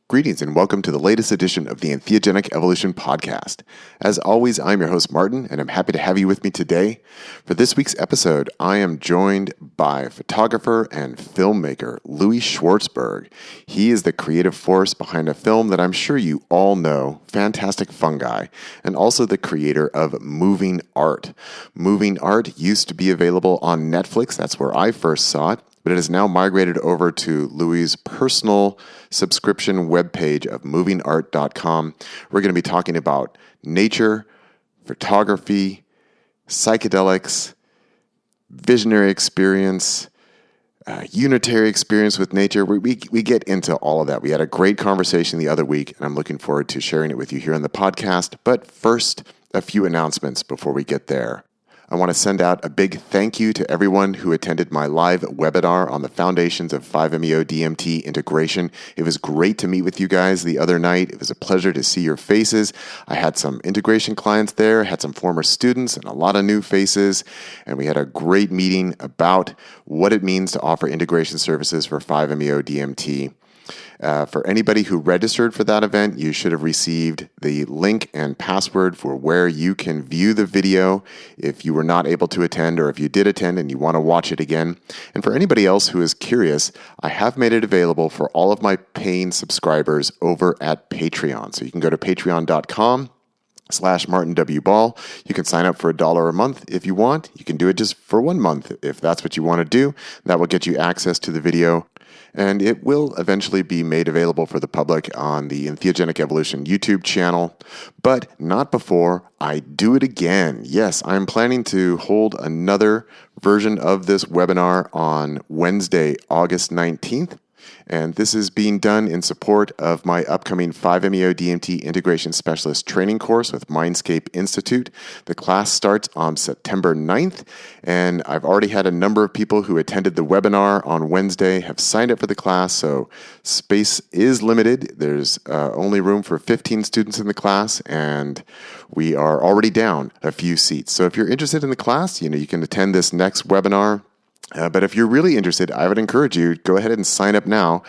Greetings and welcome to the latest edition of the Entheogenic Evolution Podcast. As always, I'm your host Martin, and I'm happy to have you with me today. For this week's episode, I am joined by photographer and filmmaker Louie Schwartzberg. He is the creative force behind a film that I'm sure you all know, Fantastic Fungi, and also the creator of Moving Art. Moving Art used to be available on Netflix. That's where I first saw it. But it has now migrated over to Louie's personal subscription webpage of movingart.com. We're going to be talking about nature, photography, psychedelics, visionary experience, unitary experience with nature. We get into all of that. We had a great conversation the other week, and I'm looking forward to sharing it with you here on the podcast. But first, a few announcements before we get there. I want to send out a big thank you to everyone who attended my live webinar on the foundations of 5-MeO-DMT integration. It was great to meet with you guys the other night. It was a pleasure to see your faces. I had some integration clients there, had some former students, and a lot of new faces. And we had a great meeting about what it means to offer integration services for 5-MeO-DMT. For anybody who registered for that event, you should have received the link and password for where you can view the video if you were not able to attend or if you did attend and you want to watch it again. And for anybody else who is curious, I have made it available for all of my paying subscribers over at Patreon. So you can go to patreon.com/Martin W. Ball. You can sign up for $1 a month if you want. You can do it just for 1 month if that's what you want to do. That will get you access to the video. And it will eventually be made available for the public on the Entheogenic Evolution YouTube channel, but not before I do it again. Yes, I'm planning to hold another version of this webinar on Wednesday, August 19th. And this is being done in support of my upcoming 5-MeO-DMT Integration Specialist training course with Mindscape Institute. The class starts on September 9th, and I've already had a number of people who attended the webinar on Wednesday have signed up for the class, so space is limited. There's only room for 15 students in the class, and we are already down a few seats. So if you're interested in the class, you can attend this next webinar. But if you're really interested, I would encourage you, go ahead and sign up now.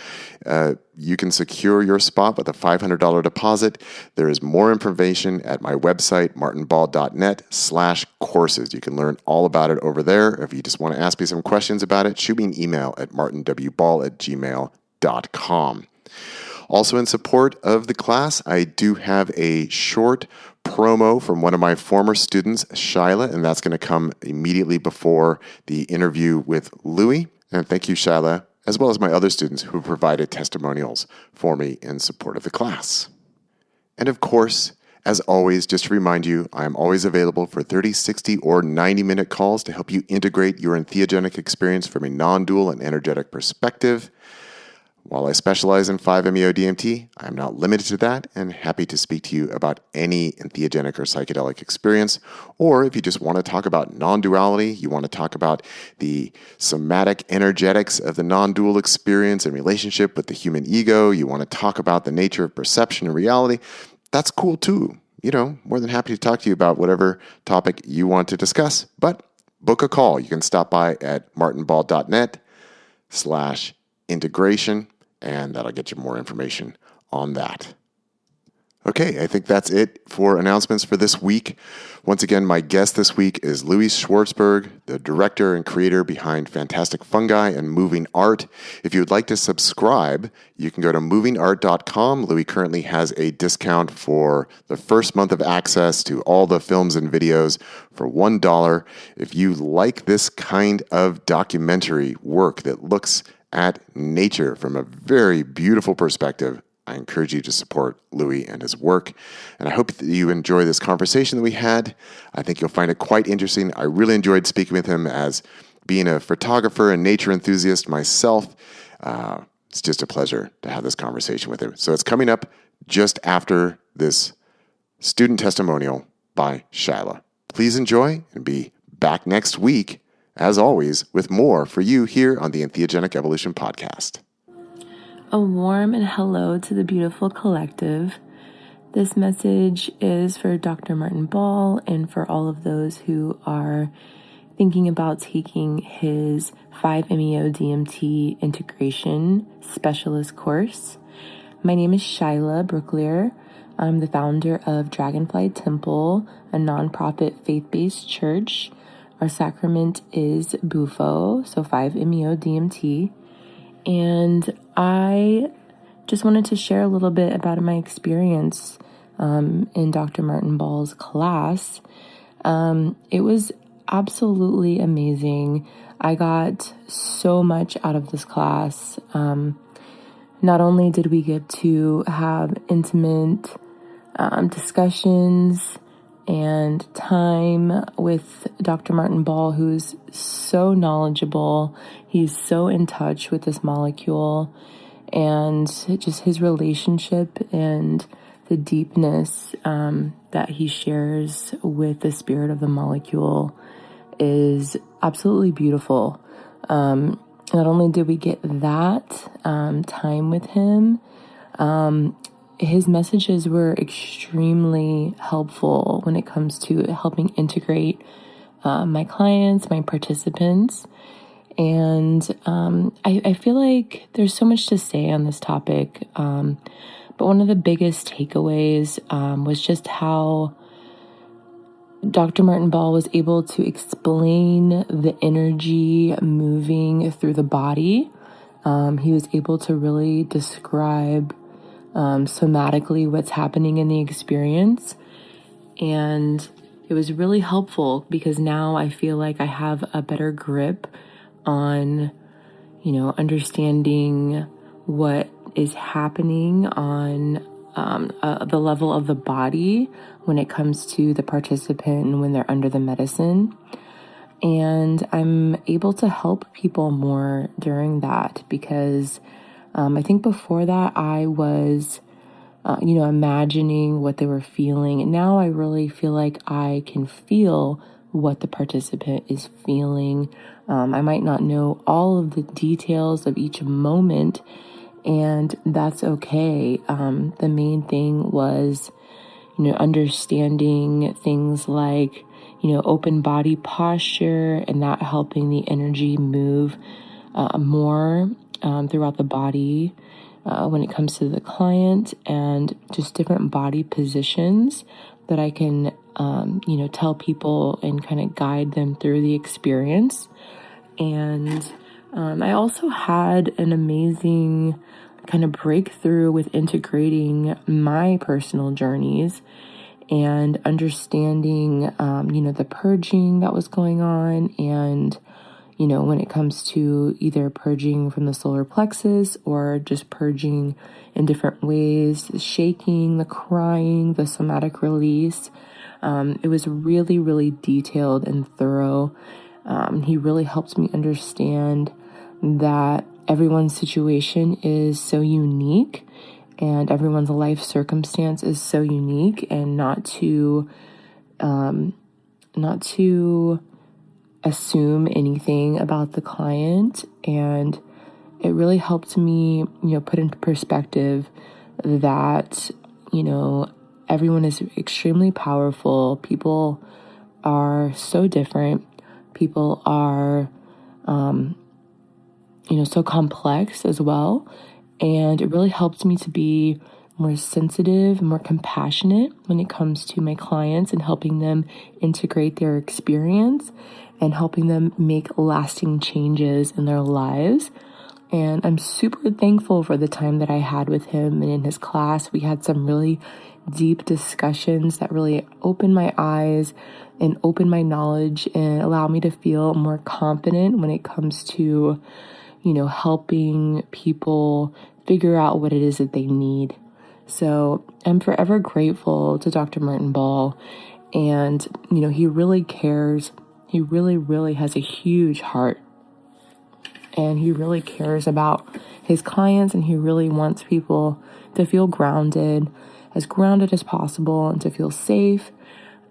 You can secure your spot with a $500 deposit. There is more information at my website, martinball.net/courses. You can learn all about it over there. If you just want to ask me some questions about it, shoot me an email at martinwball@gmail.com. Also in support of the class, I do have a short promo from one of my former students, Shyla, and that's going to come immediately before the interview with Louie. And thank you, Shyla, as well as my other students who provided testimonials for me in support of the class. And of course, as always, just to remind you, I am always available for 30, 60, or 90-minute calls to help you integrate your entheogenic experience from a non-dual and energetic perspective. While I specialize in 5-MeO-DMT, I am not limited to that and happy to speak to you about any entheogenic or psychedelic experience. Or if you just want to talk about non-duality, you want to talk about the somatic energetics of the non-dual experience and relationship with the human ego, you want to talk about the nature of perception and reality, that's cool too. More than happy to talk to you about whatever topic you want to discuss. But book a call. You can stop by at martinball.net/integration. And that'll get you more information on that. Okay, I think that's it for announcements for this week. Once again, my guest this week is Louie Schwartzberg, the director and creator behind Fantastic Fungi and Moving Art. If you would like to subscribe, you can go to movingart.com. Louie currently has a discount for the first month of access to all the films and videos for $1. If you like this kind of documentary work that looks at nature from a very beautiful perspective, I encourage you to support Louie and his work. And I hope that you enjoy this conversation that we had. I think you'll find it quite interesting. I really enjoyed speaking with him as being a photographer and nature enthusiast myself. It's just a pleasure to have this conversation with him. So it's coming up just after this student testimonial by Shyla. Please enjoy and be back next week, as always, with more for you here on the Entheogenic Evolution Podcast. A warm and hello to the beautiful collective. This message is for Dr. Martin Ball and for all of those who are thinking about taking his 5-MeO-DMT integration specialist course. My name is Shyla Brooklier. I'm the founder of Dragonfly Temple, a nonprofit faith-based church. Our sacrament is Bufo, so 5-MeO-DMT. And I just wanted to share a little bit about my experience in Dr. Martin Ball's class. It was absolutely amazing. I got so much out of this class. Not only did we get to have intimate discussions and time with Dr. Martin Ball, who's so knowledgeable. He's so in touch with this molecule, and just his relationship and the deepness that he shares with the spirit of the molecule is absolutely beautiful. Not only did we get that time with him, his messages were extremely helpful when it comes to helping integrate my clients, my participants. And I feel like there's so much to say on this topic. But one of the biggest takeaways was just how Dr. Martin Ball was able to explain the energy moving through the body. He was able to really describe somatically what's happening in the experience. And it was really helpful because now I feel like I have a better grip on, understanding what is happening on the level of the body when it comes to the participant and when they're under the medicine. And I'm able to help people more during that because I think before that I was, imagining what they were feeling. And now I really feel like I can feel what the participant is feeling. I might not know all of the details of each moment, and that's okay. The main thing was, understanding things like, open body posture and that helping the energy move more throughout the body when it comes to the client, and just different body positions that I can, tell people and kind of guide them through the experience. And I also had an amazing kind of breakthrough with integrating my personal journeys and understanding, the purging that was going on. And, when it comes to either purging from the solar plexus or just purging in different ways, the shaking, the crying, the somatic release, it was really, really detailed and thorough. He really helped me understand that everyone's situation is so unique and everyone's life circumstance is so unique, and not to assume anything about the client. And it really helped me, put into perspective that, everyone is extremely powerful. People are so different. People are, so complex as well. And it really helped me to be more sensitive, more compassionate when it comes to my clients and helping them integrate their experience and helping them make lasting changes in their lives. And I'm super thankful for the time that I had with him and in his class. We had some really deep discussions that really opened my eyes and opened my knowledge and allowed me to feel more confident when it comes to, helping people figure out what it is that they need. So I'm forever grateful to Dr. Martin Ball. And, he really cares. He really, really has a huge heart. And he really cares about his clients, and he really wants people to feel grounded as possible and to feel safe.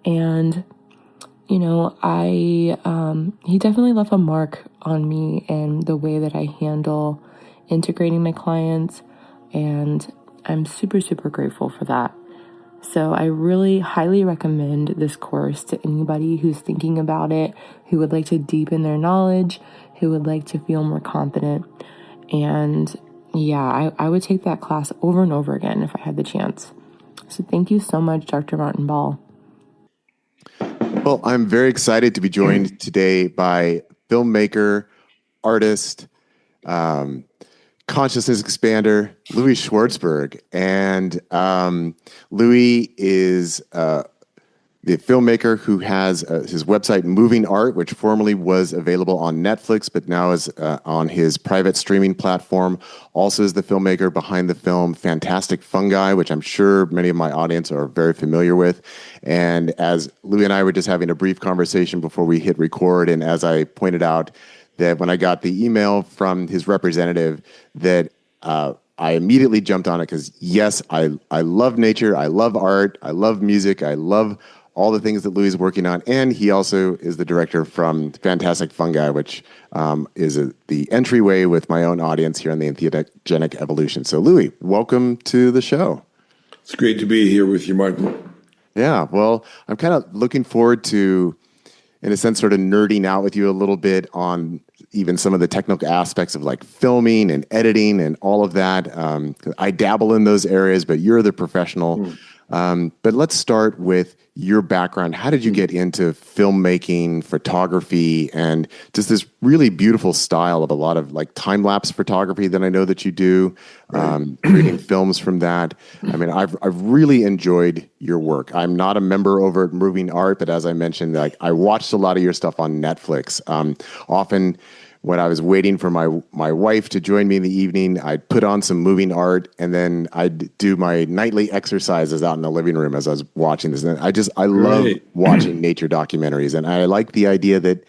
And, he definitely left a mark on me and the way that I handle integrating my clients. And I'm super, super grateful for that. So I really highly recommend this course to anybody who's thinking about it, who would like to deepen their knowledge, who would like to feel more confident. And yeah, I would take that class over and over again if I had the chance. So thank you so much, Dr. Martin Ball. Well, I'm very excited to be joined today by filmmaker, artist, consciousness expander, Louie Schwartzberg. And Louie is the filmmaker who has his website Moving Art, which formerly was available on Netflix, but now is on his private streaming platform. Also is the filmmaker behind the film Fantastic Fungi, which I'm sure many of my audience are very familiar with. And as Louie and I were just having a brief conversation before we hit record, and as I pointed out that when I got the email from his representative that I immediately jumped on it because, yes, I love nature, I love art, I love music, I love all the things that Louie is working on, and he also is the director from Fantastic Fungi, which is the entryway with my own audience here on the Entheogenic Evolution. So, Louie, welcome to the show. It's great to be here with you, Martin. Yeah, well, I'm kind of looking forward to, in a sense, sort of nerding out with you a little bit on even some of the technical aspects of like filming and editing and all of that. I dabble in those areas, but you're the professional. But let's start with your background. How did you get into filmmaking, photography, and just this really beautiful style of a lot of like time-lapse photography that I know that you do, creating films from that? I mean, I've really enjoyed your work. I'm not a member over at Moving Art, but as I mentioned, like I watched a lot of your stuff on Netflix. Often when I was waiting for my wife to join me in the evening, I'd put on some Moving Art, and then I'd do my nightly exercises out in the living room as I was watching this. And I love watching nature documentaries, and I like the idea that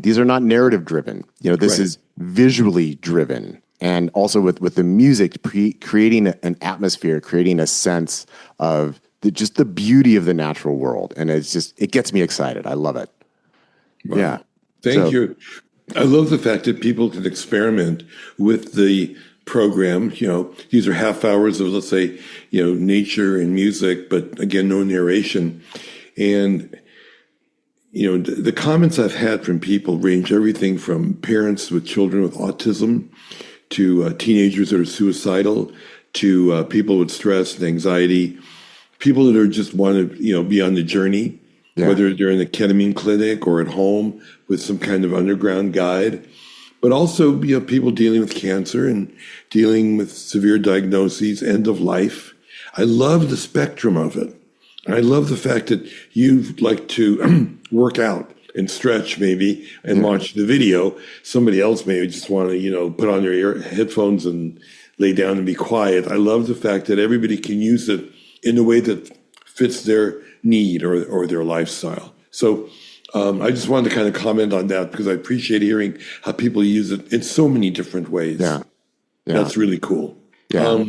these are not narrative driven. You know, this is visually driven, and also with the music creating an atmosphere, creating a sense of just the beauty of the natural world, and it gets me excited. I love it. Wow. Yeah, thank you. I love the fact that people can experiment with the program. You know, these are half hours of, let's say, you know, nature and music, but again, no narration. And, you know, the comments I've had from people range everything from parents with children with autism to teenagers that are suicidal to people with stress and anxiety, people that are just want to, you know, be on the journey. Yeah. Whether they're in the ketamine clinic or at home with some kind of underground guide, but also, you know, people dealing with cancer and dealing with severe diagnoses, end of life. I love the spectrum of it. I love the fact that you like to work out and stretch maybe and watch the video. Somebody else may just want to, you know, put on their headphones and lay down and be quiet. I love the fact that everybody can use it in a way that fits their need or their lifestyle. So I just wanted to kind of comment on that because I appreciate hearing how people use it in so many different ways. Yeah. That's really cool. Yeah.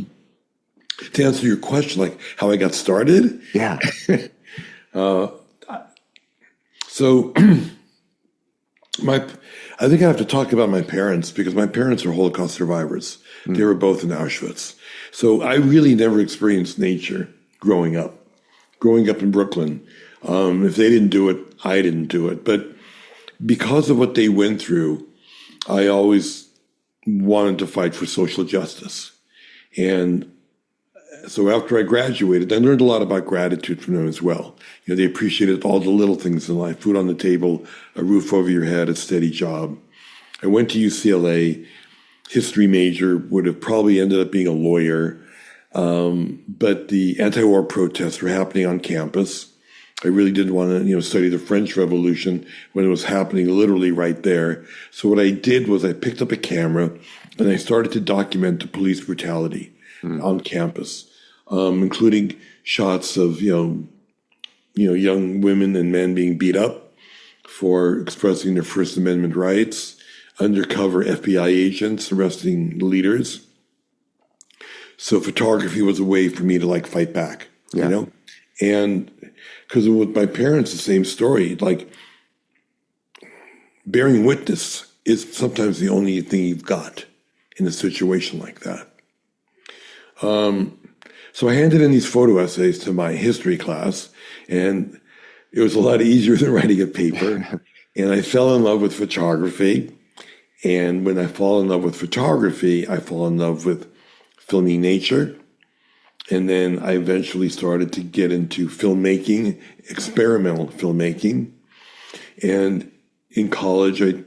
To answer your question, like how I got started. Yeah. So I think I have to talk about my parents because my parents are Holocaust survivors. They were both in Auschwitz. So I really never experienced nature growing up in Brooklyn. If they didn't do it, I didn't do it. But because of what they went through, I always wanted to fight for social justice. And so after I graduated, I learned a lot about gratitude from them as well. You know, they appreciated all the little things in life, food on the table, a roof over your head, a steady job. I went to UCLA, history major, would have probably ended up being a lawyer. But the anti-war protests were happening on campus. I really didn't want to, you know, study the French Revolution when it was happening literally right there. So what I did was I picked up a camera and I started to document the police brutality on campus, including shots of, you know, young women and men being beat up for expressing their First Amendment rights, undercover FBI agents arresting leaders. So photography was a way for me to like fight back, you know? And because with my parents, the same story, like bearing witness is sometimes the only thing you've got in a situation like that. So I handed in these photo essays to my history class, and it was a lot easier than writing a paper. And I fell in love with photography. And when I fall in love with photography, I fall in love with filming nature. And then I eventually started to get into filmmaking, experimental filmmaking. And in college, I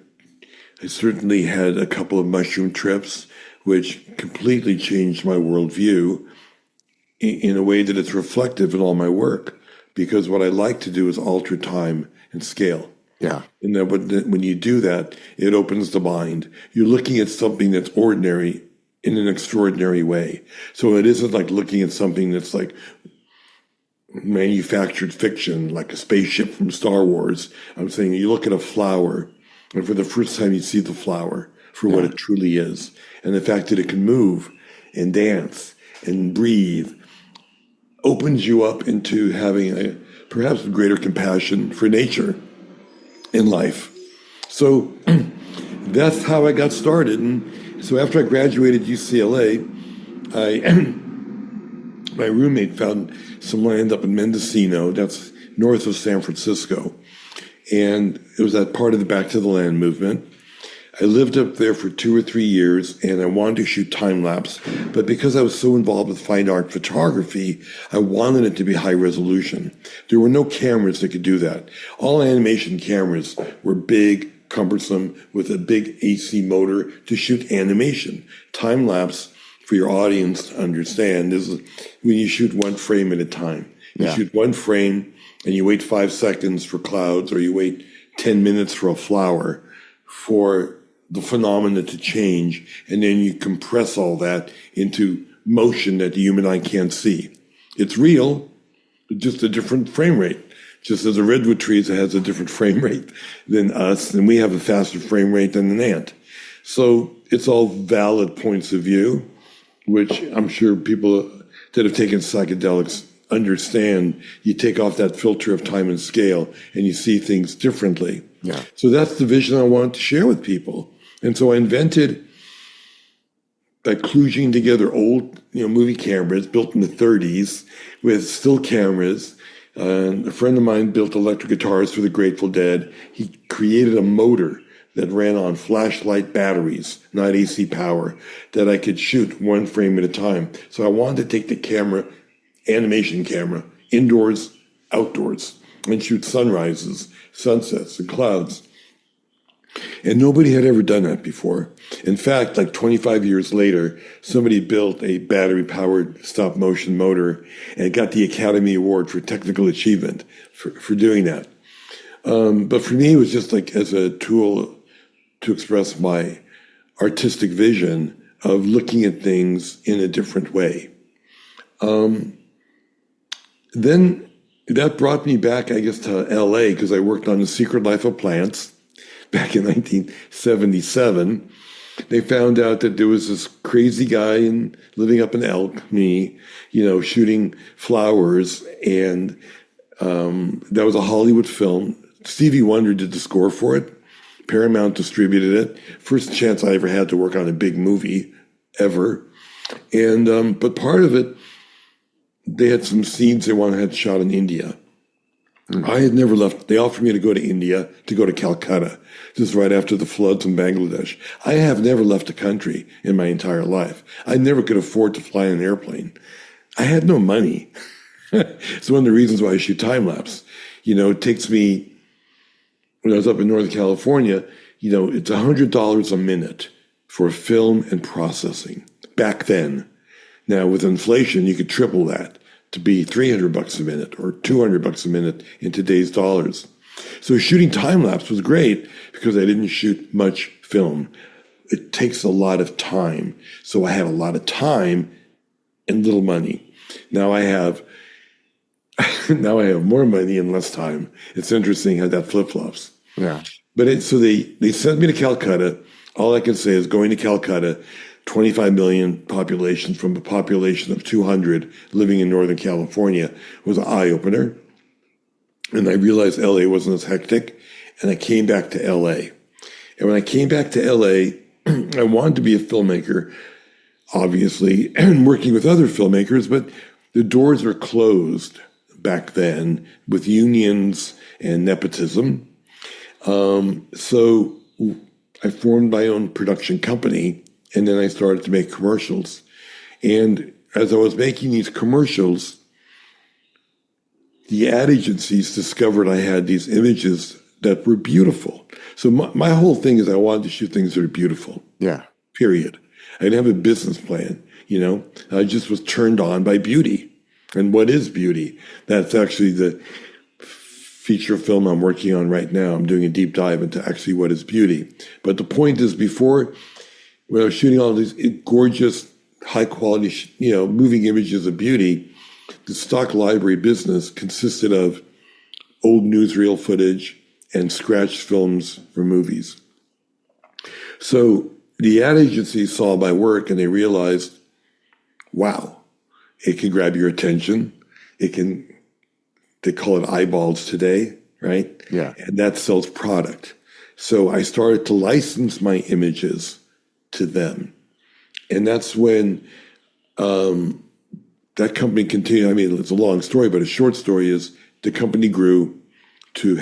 certainly had a couple of mushroom trips, which completely changed my worldview in a way that it's reflective in all my work. Because what I like to do is alter time and scale. Yeah. And then when you do that, it opens the mind. You're looking at something that's ordinary in an extraordinary way. So it isn't like looking at something that's like manufactured fiction, like a spaceship from Star Wars. I'm saying you look at a flower, and for the first time you see the flower for what it truly is. And the fact that it can move and dance and breathe opens you up into having perhaps a greater compassion for nature in life. So that's how I got started. And so after I graduated UCLA, my roommate found some land up in Mendocino, that's north of San Francisco. And it was that part of the Back to the Land movement. I lived up there for 2 or 3 years, and I wanted to shoot time-lapse. But because I was so involved with fine art photography, I wanted it to be high resolution. There were no cameras that could do that. All animation cameras were big, cumbersome, with a big AC motor to shoot animation. Time-lapse, for your audience to understand, is when you shoot one frame at a time. You shoot one frame, and you wait 5 seconds for clouds, or you wait 10 minutes for a flower, for the phenomena to change, and then you compress all that into motion that the human eye can't see. It's real, but just a different frame rate. Just as a redwood tree has a different frame rate than us, and we have a faster frame rate than an ant. So it's all valid points of view, which I'm sure people that have taken psychedelics understand. You take off that filter of time and scale, and you see things differently. Yeah. So that's the vision I wanted to share with people. And so I invented, by kludging together old, movie cameras built in the 30s with still cameras. A friend of mine built electric guitars for the Grateful Dead. He created a motor that ran on flashlight batteries, not AC power, that I could shoot one frame at a time. So I wanted to take the camera, animation camera, indoors, outdoors, and shoot sunrises, sunsets, and clouds. And nobody had ever done that before. In fact, like 25 years later, somebody built a battery-powered stop-motion motor and got the Academy Award for technical achievement for doing that. But for me, it was just like as a tool to express my artistic vision of looking at things in a different way. Then that brought me back, I guess, to LA, because I worked on The Secret Life of Plants back in 1977. They found out that there was this crazy guy living up in Elk, me, shooting flowers. And that was a Hollywood film. Stevie Wonder did the score for it. Paramount distributed it. First chance I ever had to work on a big movie ever. And but part of it, they had some scenes they wanted to have shot in India. I had never left. They offered me to go to India, to go to Calcutta, just right after the floods in Bangladesh. I have never left the country in my entire life. I never could afford to fly in an airplane. I had no money. It's one of the reasons why I shoot time-lapse. It takes me, when I was up in Northern California, it's $100 a minute for film and processing back then. Now, with inflation, you could triple that to be $300 a minute or $200 a minute in today's dollars. So shooting time-lapse was great because I didn't shoot much film. It takes a lot of time. So I had a lot of time and little money. Now I have more money and less time. It's interesting how that flip-flops. Yeah. But so they sent me to Calcutta. All I can say is going to Calcutta, 25 million population from a population of 200 living in Northern California was an eye-opener. And I realized LA wasn't as hectic, and I came back to LA. And when I came back to LA, I wanted to be a filmmaker, obviously, and working with other filmmakers, but the doors were closed back then with unions and nepotism. So I formed my own production company, and then I started to make commercials. And as I was making these commercials, the ad agencies discovered I had these images that were beautiful. So my whole thing is I wanted to shoot things that are beautiful. Yeah. Period. I didn't have a business plan, I just was turned on by beauty. And what is beauty? That's actually the feature film I'm working on right now. I'm doing a deep dive into actually what is beauty. But the point is, before, when I was shooting all these gorgeous, high quality, moving images of beauty, the stock library business consisted of old newsreel footage and scratched films for movies. So the ad agency saw my work and they realized, wow, it can grab your attention. They call it eyeballs today, right? Yeah. And that sells product. So I started to license my images to them. And that's when that company continued. I mean, it's a long story, but a short story is the company grew to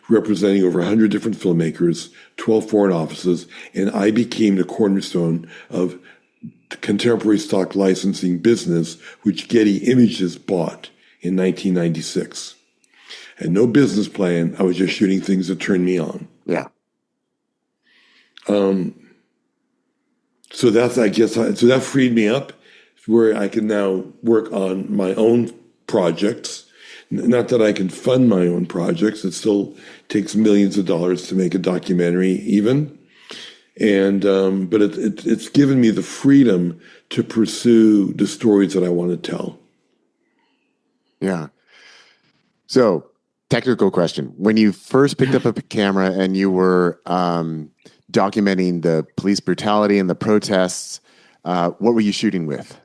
representing over 100 different filmmakers, 12 foreign offices, and I became the cornerstone of the contemporary stock licensing business, which Getty Images bought in 1996. And no business plan. I was just shooting things that turned me on. Yeah. So that freed me up where I can now work on my own projects. Not that I can fund my own projects. It still takes millions of dollars to make a documentary even. And, but it's given me the freedom to pursue the stories that I want to tell. Yeah. So, technical question. When you first picked up a camera and you were documenting the police brutality and the protests, what were you shooting with?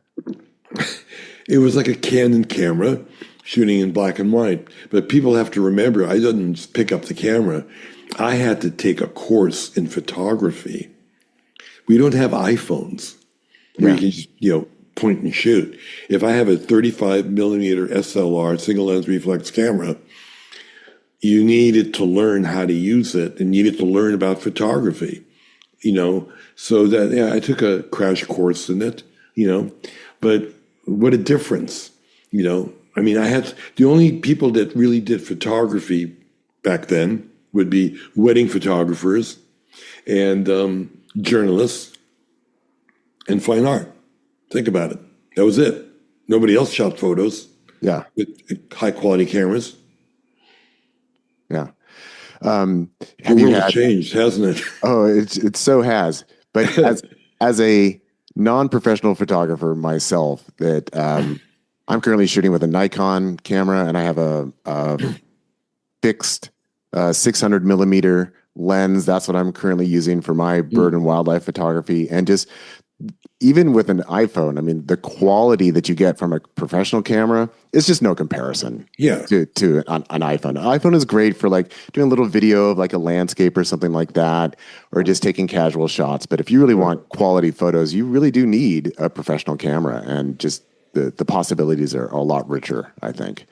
It was like a Canon camera shooting in black and white. But people have to remember, I didn't just pick up the camera. I had to take a course in photography. We don't have iPhones where you can just, point and shoot. If I have a 35 millimeter SLR, single lens reflex camera, you needed to learn how to use it and needed to learn about photography, so that, I took a crash course in it, but what a difference, I mean, the only people that really did photography back then would be wedding photographers and journalists and fine art. Think about it. That was it. Nobody else shot photos. Yeah. With high quality cameras. Yeah. The world has changed, hasn't it? Oh, it so has. But as a non-professional photographer myself, that I'm currently shooting with a Nikon camera, and I have a fixed 600 millimeter lens. That's what I'm currently using for my bird and wildlife photography. And just even with an iPhone, I mean, the quality that you get from a professional camera is just no comparison. Yeah. To an iPhone. An iPhone is great for like doing a little video of like a landscape or something like that, or just taking casual shots. But if you really want quality photos, you really do need a professional camera, and just the possibilities are a lot richer, I think.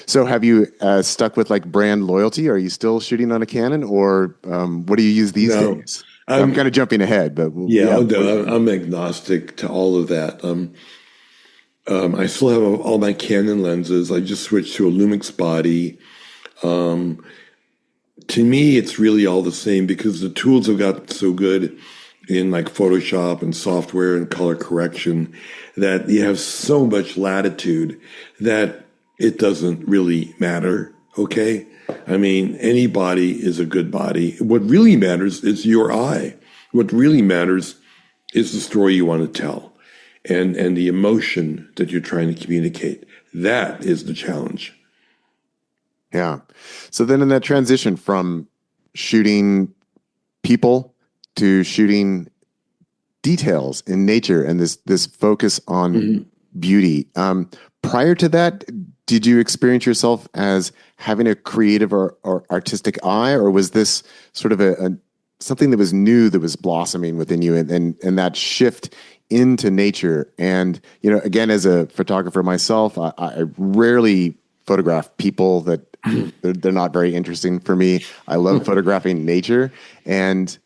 So have you stuck with like brand loyalty? Are you still shooting on a Canon, or what do you use these days? I'm kind of jumping ahead, but I'm agnostic to all of that. I still have all my Canon lenses. I just switched to a Lumix body. To me, it's really all the same because the tools have got so good in like Photoshop and software and color correction that you have so much latitude that it doesn't really matter. Okay. I mean, any body is a good body. What really matters is your eye. What really matters is the story you want to tell and the emotion that you're trying to communicate. That is the challenge. Yeah. So then in that transition from shooting people to shooting details in nature and this focus on beauty, prior to that, did you experience yourself as having a creative or artistic eye, or was this sort of a something that was new that was blossoming within you, and that shift into nature? And again, as a photographer myself, I rarely photograph people that they're not very interesting for me. I love photographing nature, and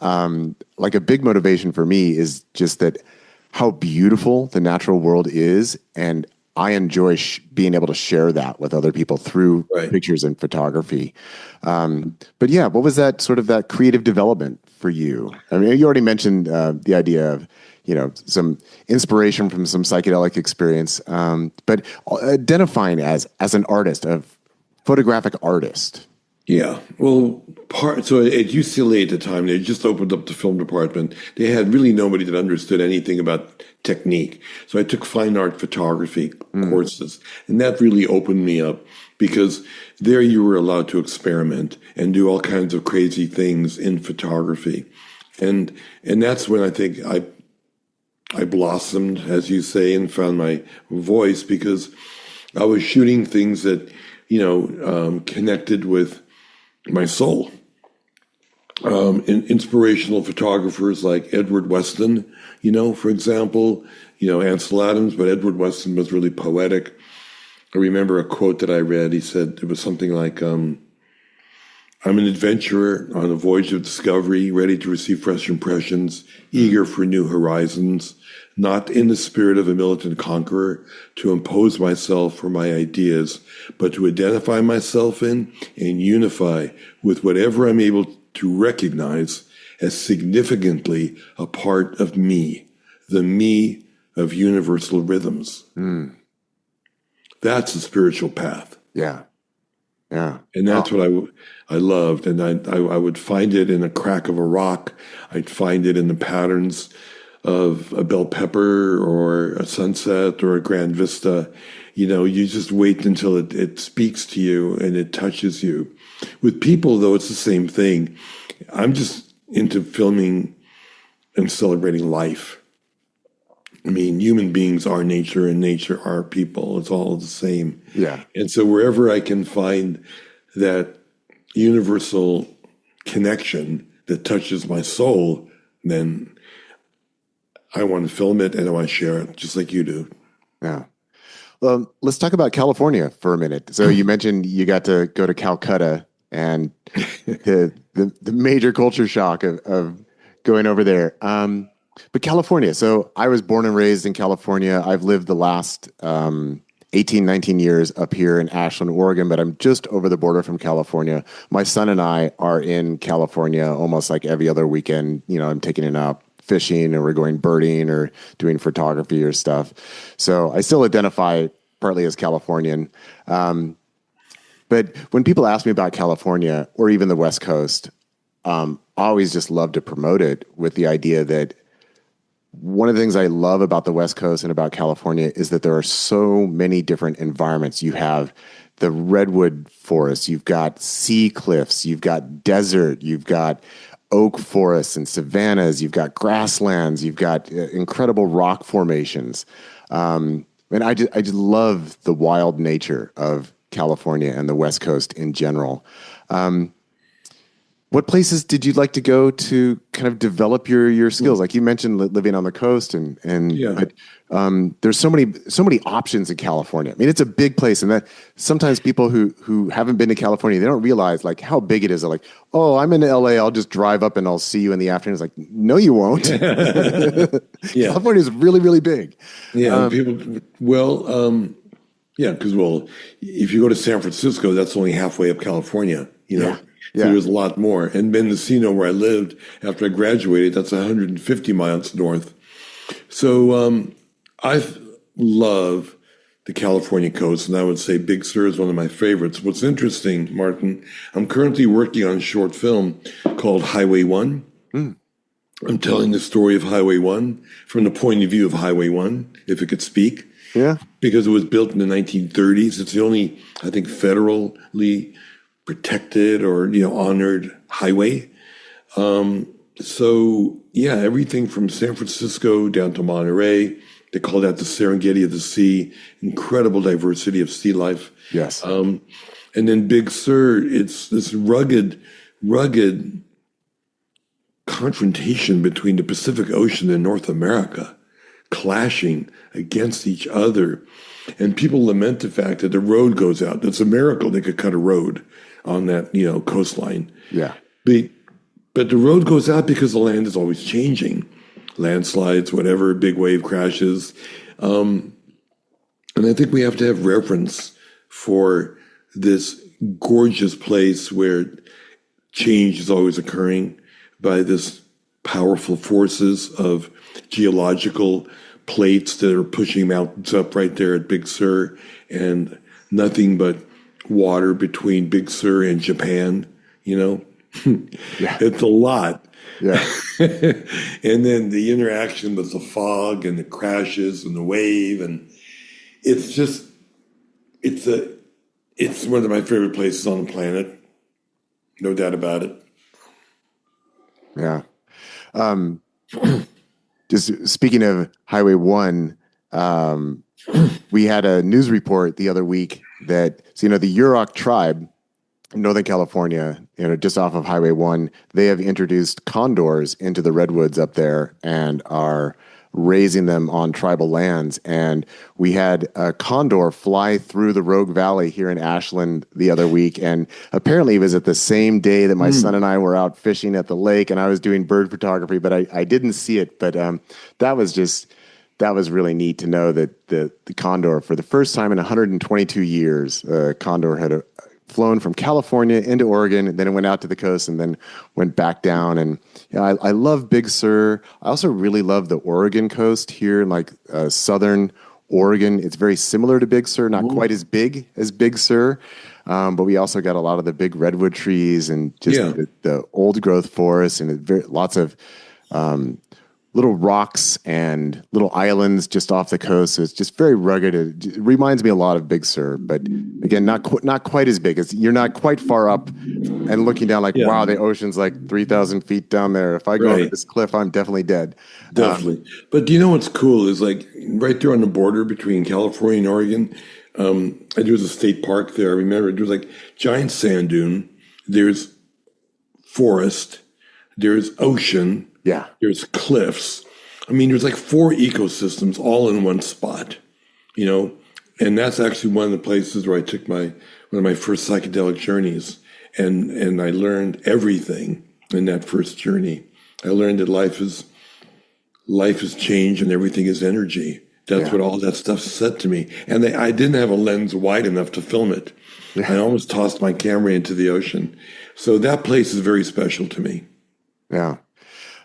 like a big motivation for me is just that how beautiful the natural world is, and I enjoy being able to share that with other people through Right. pictures and photography. But yeah, what was that sort of that creative development for you? I mean, you already mentioned the idea of, some inspiration from some psychedelic experience, but identifying as an artist, a photographic artist. Yeah. Well, so at UCLA at the time, they just opened up the film department. They had really nobody that understood anything about technique. So I took fine art photography courses, and that really opened me up because there you were allowed to experiment and do all kinds of crazy things in photography. And that's when I think I blossomed, as you say, and found my voice, because I was shooting things that, connected with my soul. Inspirational photographers like Edward Weston, for example, Ansel Adams, but Edward Weston was really poetic. I remember a quote that I read. He said, it was something like, I'm an adventurer on a voyage of discovery, ready to receive fresh impressions, eager for new horizons, not in the spirit of a militant conqueror to impose myself or my ideas, but to identify myself in and unify with whatever I'm able to recognize as significantly a part of me, the me of universal rhythms. That's a spiritual path. Yeah. Yeah. And that's what I loved. And I would find it in a crack of a rock. I'd find it in the patterns of a bell pepper or a sunset or a grand vista. You just wait until it speaks to you and it touches you. With people, though, it's the same thing. I'm just into filming and celebrating life. I mean, human beings are nature and nature are people. It's all the same. Yeah. And so wherever I can find that universal connection that touches my soul, then I want to film it and I want to share it just like you do. Yeah. Well, let's talk about California for a minute. So you mentioned you got to go to Calcutta and the major culture shock of going over there. But California, so I was born and raised in California. I've lived the last 18, 19 years up here in Ashland, Oregon, but I'm just over the border from California. My son and I are in California almost like every other weekend. I'm taking him out fishing, or we're going birding or doing photography or stuff. So I still identify partly as Californian. But when people ask me about California or even the West Coast, I always just love to promote it with the idea that one of the things I love about the West Coast and about California is that there are so many different environments. You have the redwood forests, you've got sea cliffs, you've got desert, you've got oak forests and savannas, you've got grasslands, you've got incredible rock formations. And I just love the wild nature of California and the West Coast in general. What places did you like to go to kind of develop your skills? Like you mentioned living on the coast but there's so many options in California. I mean, it's a big place, and that sometimes people who haven't been to California, they don't realize like how big it is. They're like, oh, I'm in LA, I'll just drive up and I'll see you in the afternoon. It's like, no, you won't. California is really, really big. Yeah, because if you go to San Francisco, that's only halfway up California, Yeah. So there's a lot more. And Mendocino, where I lived after I graduated, that's 150 miles north. So I love the California coast, and I would say Big Sur is one of my favorites. What's interesting, Martin, I'm currently working on a short film called Highway 1. I'm telling the story of Highway 1 from the point of view of Highway 1, if it could speak. Yeah. Because it was built in the 1930s. It's the only, I think, federally protected or honored highway. Everything from San Francisco down to Monterey. They call that the Serengeti of the sea. Incredible diversity of sea life. Yes. And then Big Sur, it's this rugged confrontation between the Pacific Ocean and North America. clashing against each other. And people lament the fact that the road goes out. It's a miracle they could cut a road on that, coastline. Yeah. But the road goes out because the land is always changing. Landslides, whatever, big wave crashes. And I think we have to have reverence for this gorgeous place where change is always occurring by this powerful forces of geological plates that are pushing mountains up right there at Big Sur, and nothing but water between Big Sur and Japan, Yeah. It's a lot. Yeah. And then the interaction with the fog and the crashes and the wave, and it's one of my favorite places on the planet. No doubt about it. Yeah. Just speaking of Highway 1, we had a news report the other week that, the Yurok tribe in Northern California, just off of Highway 1, they have introduced condors into the redwoods up there and are raising them on tribal lands. And we had a condor fly through the Rogue Valley here in Ashland the other week. And apparently it was at the same day that my son and I were out fishing at the lake, and I was doing bird photography, but I didn't see it. But that was really neat to know that the condor, for the first time in 122 years, condor had flown from California into Oregon, and then it went out to the coast and then went back down. And I love Big Sur. I also really love the Oregon coast here in southern Oregon. It's very similar to Big Sur, not quite as big as Big Sur, but we also got a lot of the big redwood trees and just the old growth forests, and lots of little rocks and little islands just off the coast. So it's just very rugged. It reminds me a lot of Big Sur, but again, not quite as big. You're not quite far up and looking down wow, the ocean's 3,000 feet down there. If I go over this cliff, I'm definitely dead. Definitely. But do you know what's cool is right there on the border between California and Oregon, and there's a state park there. I remember there's giant sand dune. There's forest. There's ocean. Yeah. There's cliffs. I mean, there's 4 ecosystems all in one spot, and that's actually one of the places where I took one of my first psychedelic journeys, and I learned everything in that first journey. I learned that life is change and everything is energy. That's what all that stuff said to me. And I didn't have a lens wide enough to film it. Yeah. I almost tossed my camera into the ocean. So that place is very special to me. Yeah.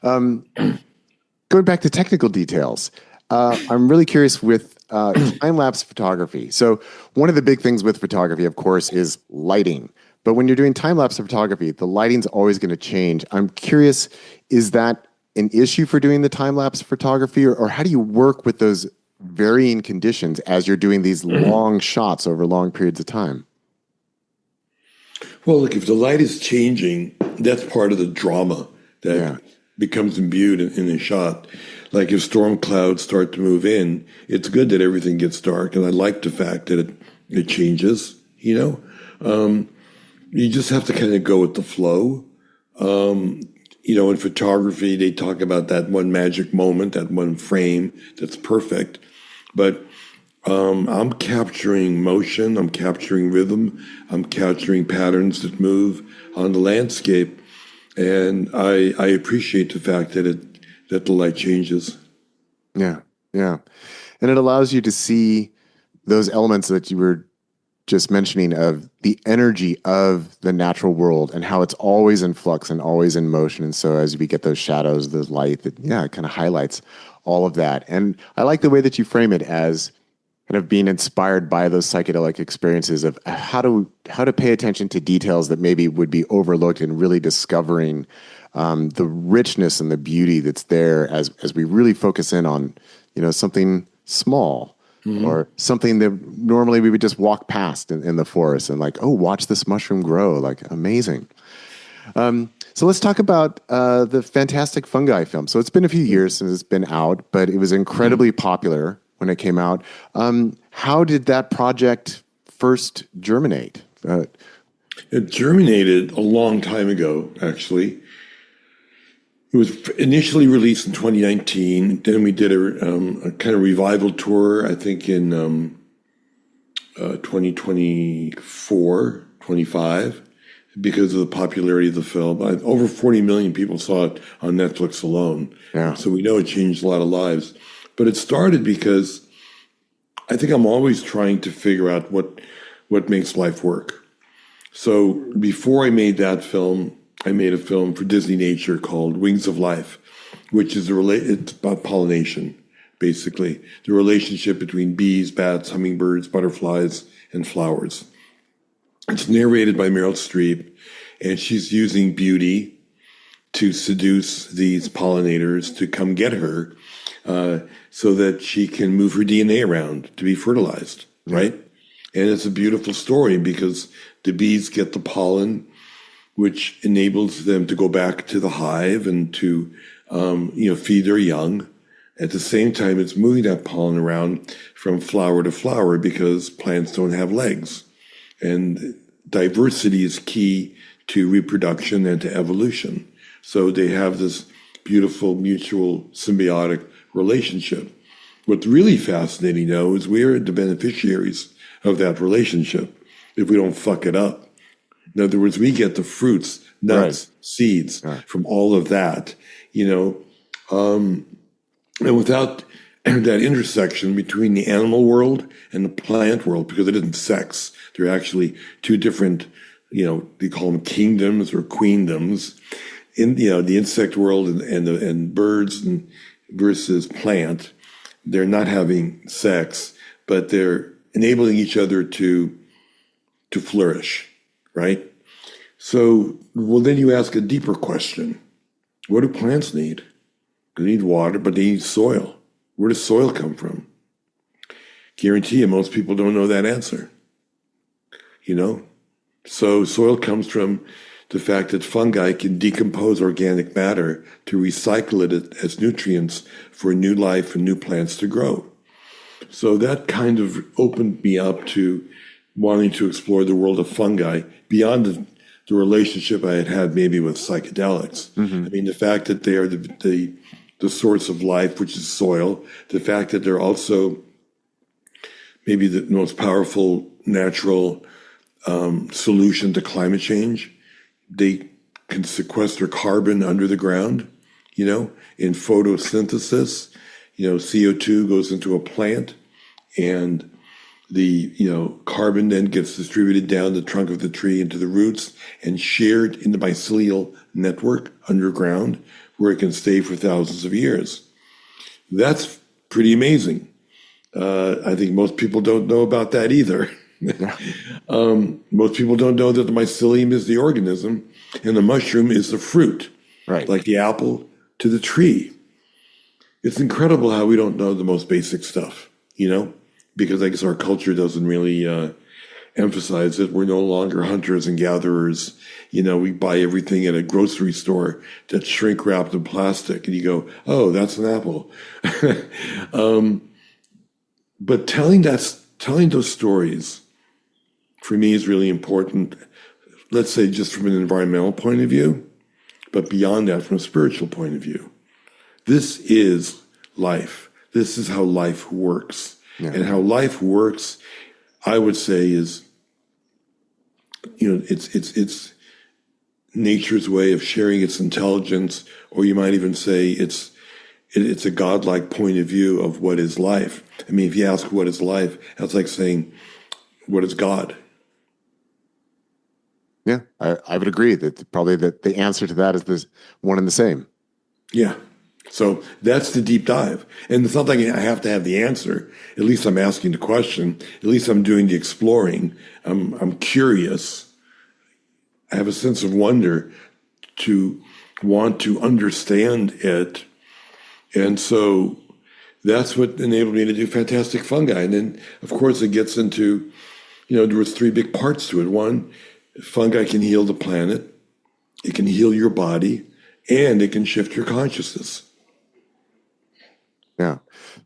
Going back to technical details, I'm really curious with time-lapse photography. So one of the big things with photography, of course, is lighting. But when you're doing time-lapse photography, the lighting's always going to change. I'm curious, is that an issue for doing the time-lapse photography, or how do you work with those varying conditions as you're doing these long shots over long periods of time? Well, look, if the light is changing, that's part of the drama that becomes imbued in a shot. If storm clouds start to move in, it's good that everything gets dark, and I like the fact that it changes, You just have to kind of go with the flow. In photography, they talk about that one magic moment, that one frame that's perfect. But I'm capturing motion, I'm capturing rhythm, I'm capturing patterns that move on the landscape. And I appreciate the fact that the light changes. Yeah, yeah. And it allows you to see those elements that you were just mentioning of the energy of the natural world and how it's always in flux and always in motion. And so as we get those shadows, the light, it kind of highlights all of that. And I like the way that you frame it as kind of being inspired by those psychedelic experiences of how to pay attention to details that maybe would be overlooked, and really discovering the richness and the beauty that's there as we really focus in on, something small. Mm-hmm. Or something that normally we would just walk past in the forest and watch this mushroom grow, amazing. So let's talk about the fantastic Fungi film. So it's been a few years since it's been out, but it was incredibly popular when it came out. How did that project first germinate? It germinated a long time ago, actually. It was initially released in 2019. Then we did a kind of revival tour, I think in 2024, 25, because of the popularity of the film. Over 40 million people saw it on Netflix alone. Yeah. So we know it changed a lot of lives. But it started because I think I'm always trying to figure out what makes life work. So before I made that film, I made a film for Disney Nature called Wings of Life, which is it's about pollination, basically. The relationship between bees, bats, hummingbirds, butterflies, and flowers. It's narrated by Meryl Streep, and she's using beauty to seduce these pollinators to come get her so that she can move her DNA around to be fertilized, right? And it's a beautiful story because the bees get the pollen, which enables them to go back to the hive and to, feed their young. At the same time, it's moving that pollen around from flower to flower because plants don't have legs. And diversity is key to reproduction and to evolution. So they have this beautiful mutual symbiotic relationship. What's really fascinating, though, is we're the beneficiaries of that relationship if we don't fuck it up. In other words, we get the fruits, nuts, seeds from all of that, and without that intersection between the animal world and the plant world, because it isn't sex, they're actually two different, they call them kingdoms or queendoms. In the insect world and birds versus plant, they're not having sex, but they're enabling each other to flourish. Right? So, then you ask a deeper question. What do plants need? They need water, but they need soil. Where does soil come from? Guarantee you most people don't know that answer. So soil comes from the fact that fungi can decompose organic matter to recycle it as nutrients for new life and new plants to grow. So that kind of opened me up to wanting to explore the world of fungi beyond the relationship I had maybe with psychedelics. Mm-hmm. I mean, the fact that they are the source of life, which is soil, the fact that they're also maybe the most powerful natural solution to climate change. They can sequester carbon under the ground, in photosynthesis. CO2 goes into a plant and the carbon then gets distributed down the trunk of the tree into the roots and shared in the mycelial network underground where it can stay for thousands of years. That's pretty amazing. I think most people don't know about that either. Most people don't know that the mycelium is the organism and the mushroom is the fruit, right? Like the apple to the tree. It's incredible how we don't know the most basic stuff, because I guess our culture doesn't really emphasize it. We're no longer hunters and gatherers. We buy everything at a grocery store that's shrink wrapped in plastic, and you go, "Oh, that's an apple." But telling those stories for me is really important. Let's say just from an environmental point of view, but beyond that, from a spiritual point of view. This is life. This is how life works. Yeah. And how life works, I would say, is, it's nature's way of sharing its intelligence, or you might even say it's a godlike point of view of what is life. I mean, if you ask what is life, that's like saying, what is God? Yeah, I would agree that probably the answer to that is this one and the same. Yeah. So that's the deep dive. And it's not like I have to have the answer. At least I'm asking the question. At least I'm doing the exploring. I'm curious. I have a sense of wonder to want to understand it. And so that's what enabled me to do Fantastic Fungi. And then, of course, it gets into, there was three big parts to it. One, fungi can heal the planet. It can heal your body. And it can shift your consciousness. Yeah,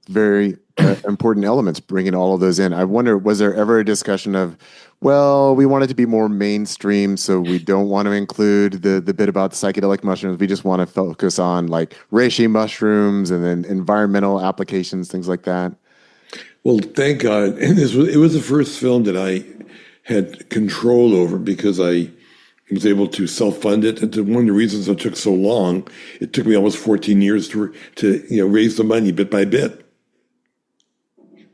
very important elements, bringing all of those in. I wonder, was there ever a discussion of, well, we want it to be more mainstream, so we don't want to include the bit about psychedelic mushrooms. We just want to focus on like reishi mushrooms and then environmental applications, things like that. Well, thank God. And it was the first film that I had control over because I was able to self-fund it. And one of the reasons it took so long, it took me almost 14 years to raise the money bit by bit.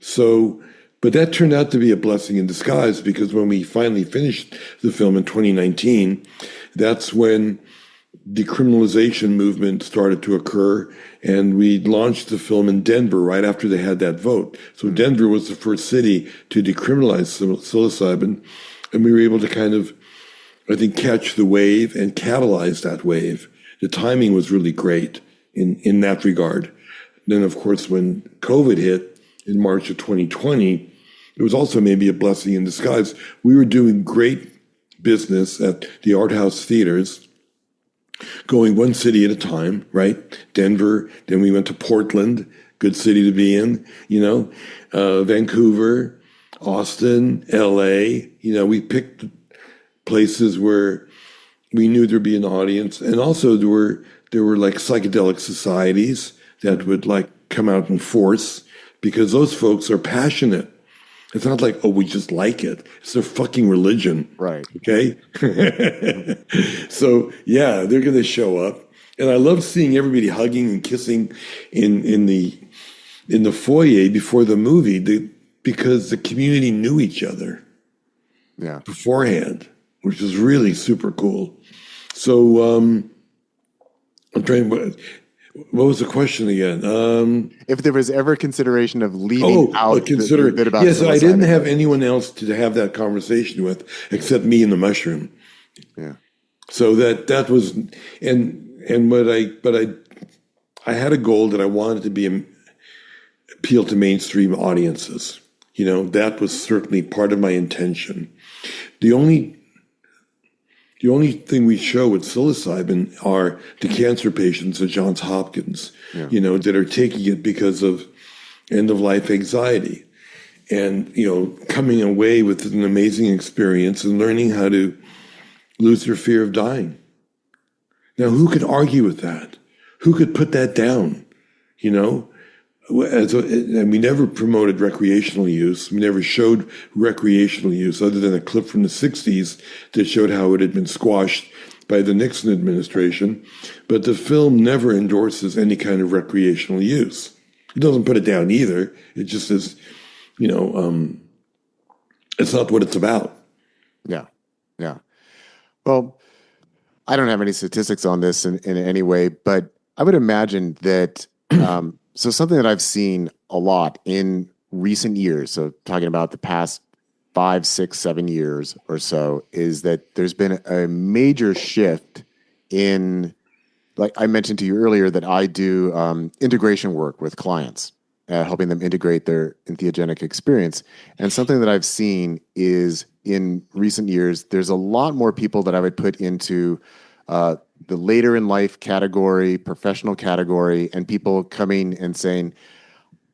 So, but that turned out to be a blessing in disguise, because when we finally finished the film in 2019, that's when decriminalization movement started to occur, and we launched the film in Denver right after they had that vote. So Denver was the first city to decriminalize psilocybin, and we were able to kind of, I think, catch the wave and catalyze that wave. The timing was really great in that regard. Then, of course, when COVID hit in March of 2020, it was also maybe a blessing in disguise. We were doing great business at the art house theaters, going one city at a time, right? Denver, then we went to Portland, good city to be in, Vancouver, Austin, LA. We picked places where we knew there'd be an audience. And also there were like psychedelic societies that would like come out in force, because those folks are passionate. It's not like, oh, we just like it. It's their fucking religion. Right. Okay? So, yeah, they're going to show up. And I love seeing everybody hugging and kissing in the foyer before the movie, because the community knew each other beforehand, which is really super cool. So I'm trying... What was the question again? If there was ever consideration of leaving out the bit about yes, I didn't have anyone else to have that conversation with except me and the mushroom. Yeah. So that was, I had a goal that I wanted to appeal to mainstream audiences. That was certainly part of my intention. The only thing we show with psilocybin are the cancer patients at Johns Hopkins, that are taking it because of end-of-life anxiety. And, coming away with an amazing experience and learning how to lose their fear of dying. Now, who could argue with that? Who could put that down? And we never promoted recreational use. We never showed recreational use, other than a clip from the 60s that showed how it had been squashed by the Nixon administration. But the film never endorses any kind of recreational use. It doesn't put it down either. It just is, it's not what it's about. Yeah. Yeah. Well, I don't have any statistics on this in any way, but I would imagine that, so something that I've seen a lot in recent years, so talking about the past 5, 6, 7 years or so, is that there's been a major shift in, like I mentioned to you earlier, that I do integration work with clients, helping them integrate their entheogenic experience. And something that I've seen is in recent years, there's a lot more people that I would put into the later in life category, professional category, and people coming and saying,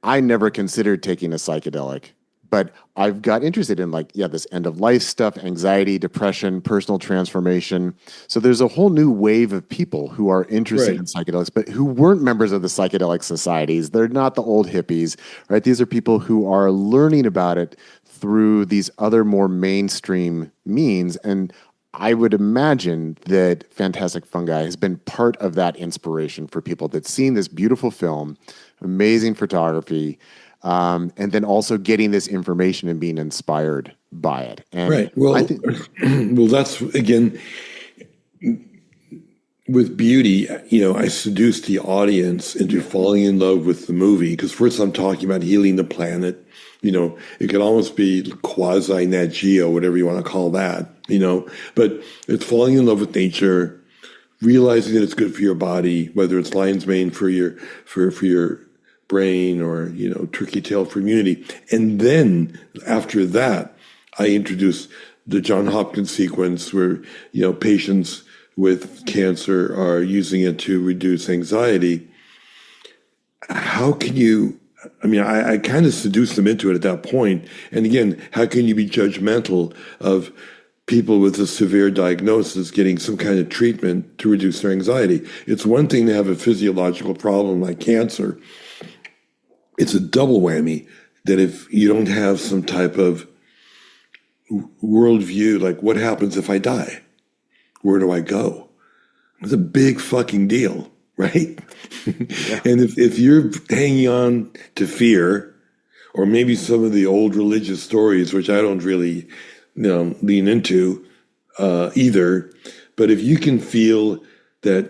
I never considered taking a psychedelic, but I've got interested in this end of life stuff, anxiety, depression, personal transformation. So there's a whole new wave of people who are interested in psychedelics, but who weren't members of the psychedelic societies. They're not the old hippies, right? These are people who are learning about it through these other more mainstream means. And I would imagine that Fantastic Fungi has been part of that inspiration for people that's seen this beautiful film, amazing photography, and then also getting this information and being inspired by it. And right. Well, well, that's, again, with beauty, I seduced the audience into falling in love with the movie, because first I'm talking about healing the planet. It could almost be quasi Nat Geo, whatever you want to call that, but it's falling in love with nature, realizing that it's good for your body, whether it's lion's mane for your brain or, turkey tail for immunity. And then after that, I introduce the Johns Hopkins sequence where, patients with cancer are using it to reduce anxiety. How can you I mean, I kind of seduced them into it at that point. And again, how can you be judgmental of people with a severe diagnosis getting some kind of treatment to reduce their anxiety? It's one thing to have a physiological problem like cancer. It's a double whammy that if you don't have some type of worldview, like what happens if I die? Where do I go? It's a big fucking deal, right? Yeah. And if you're hanging on to fear, or maybe some of the old religious stories, which I don't really, lean into either, but if you can feel that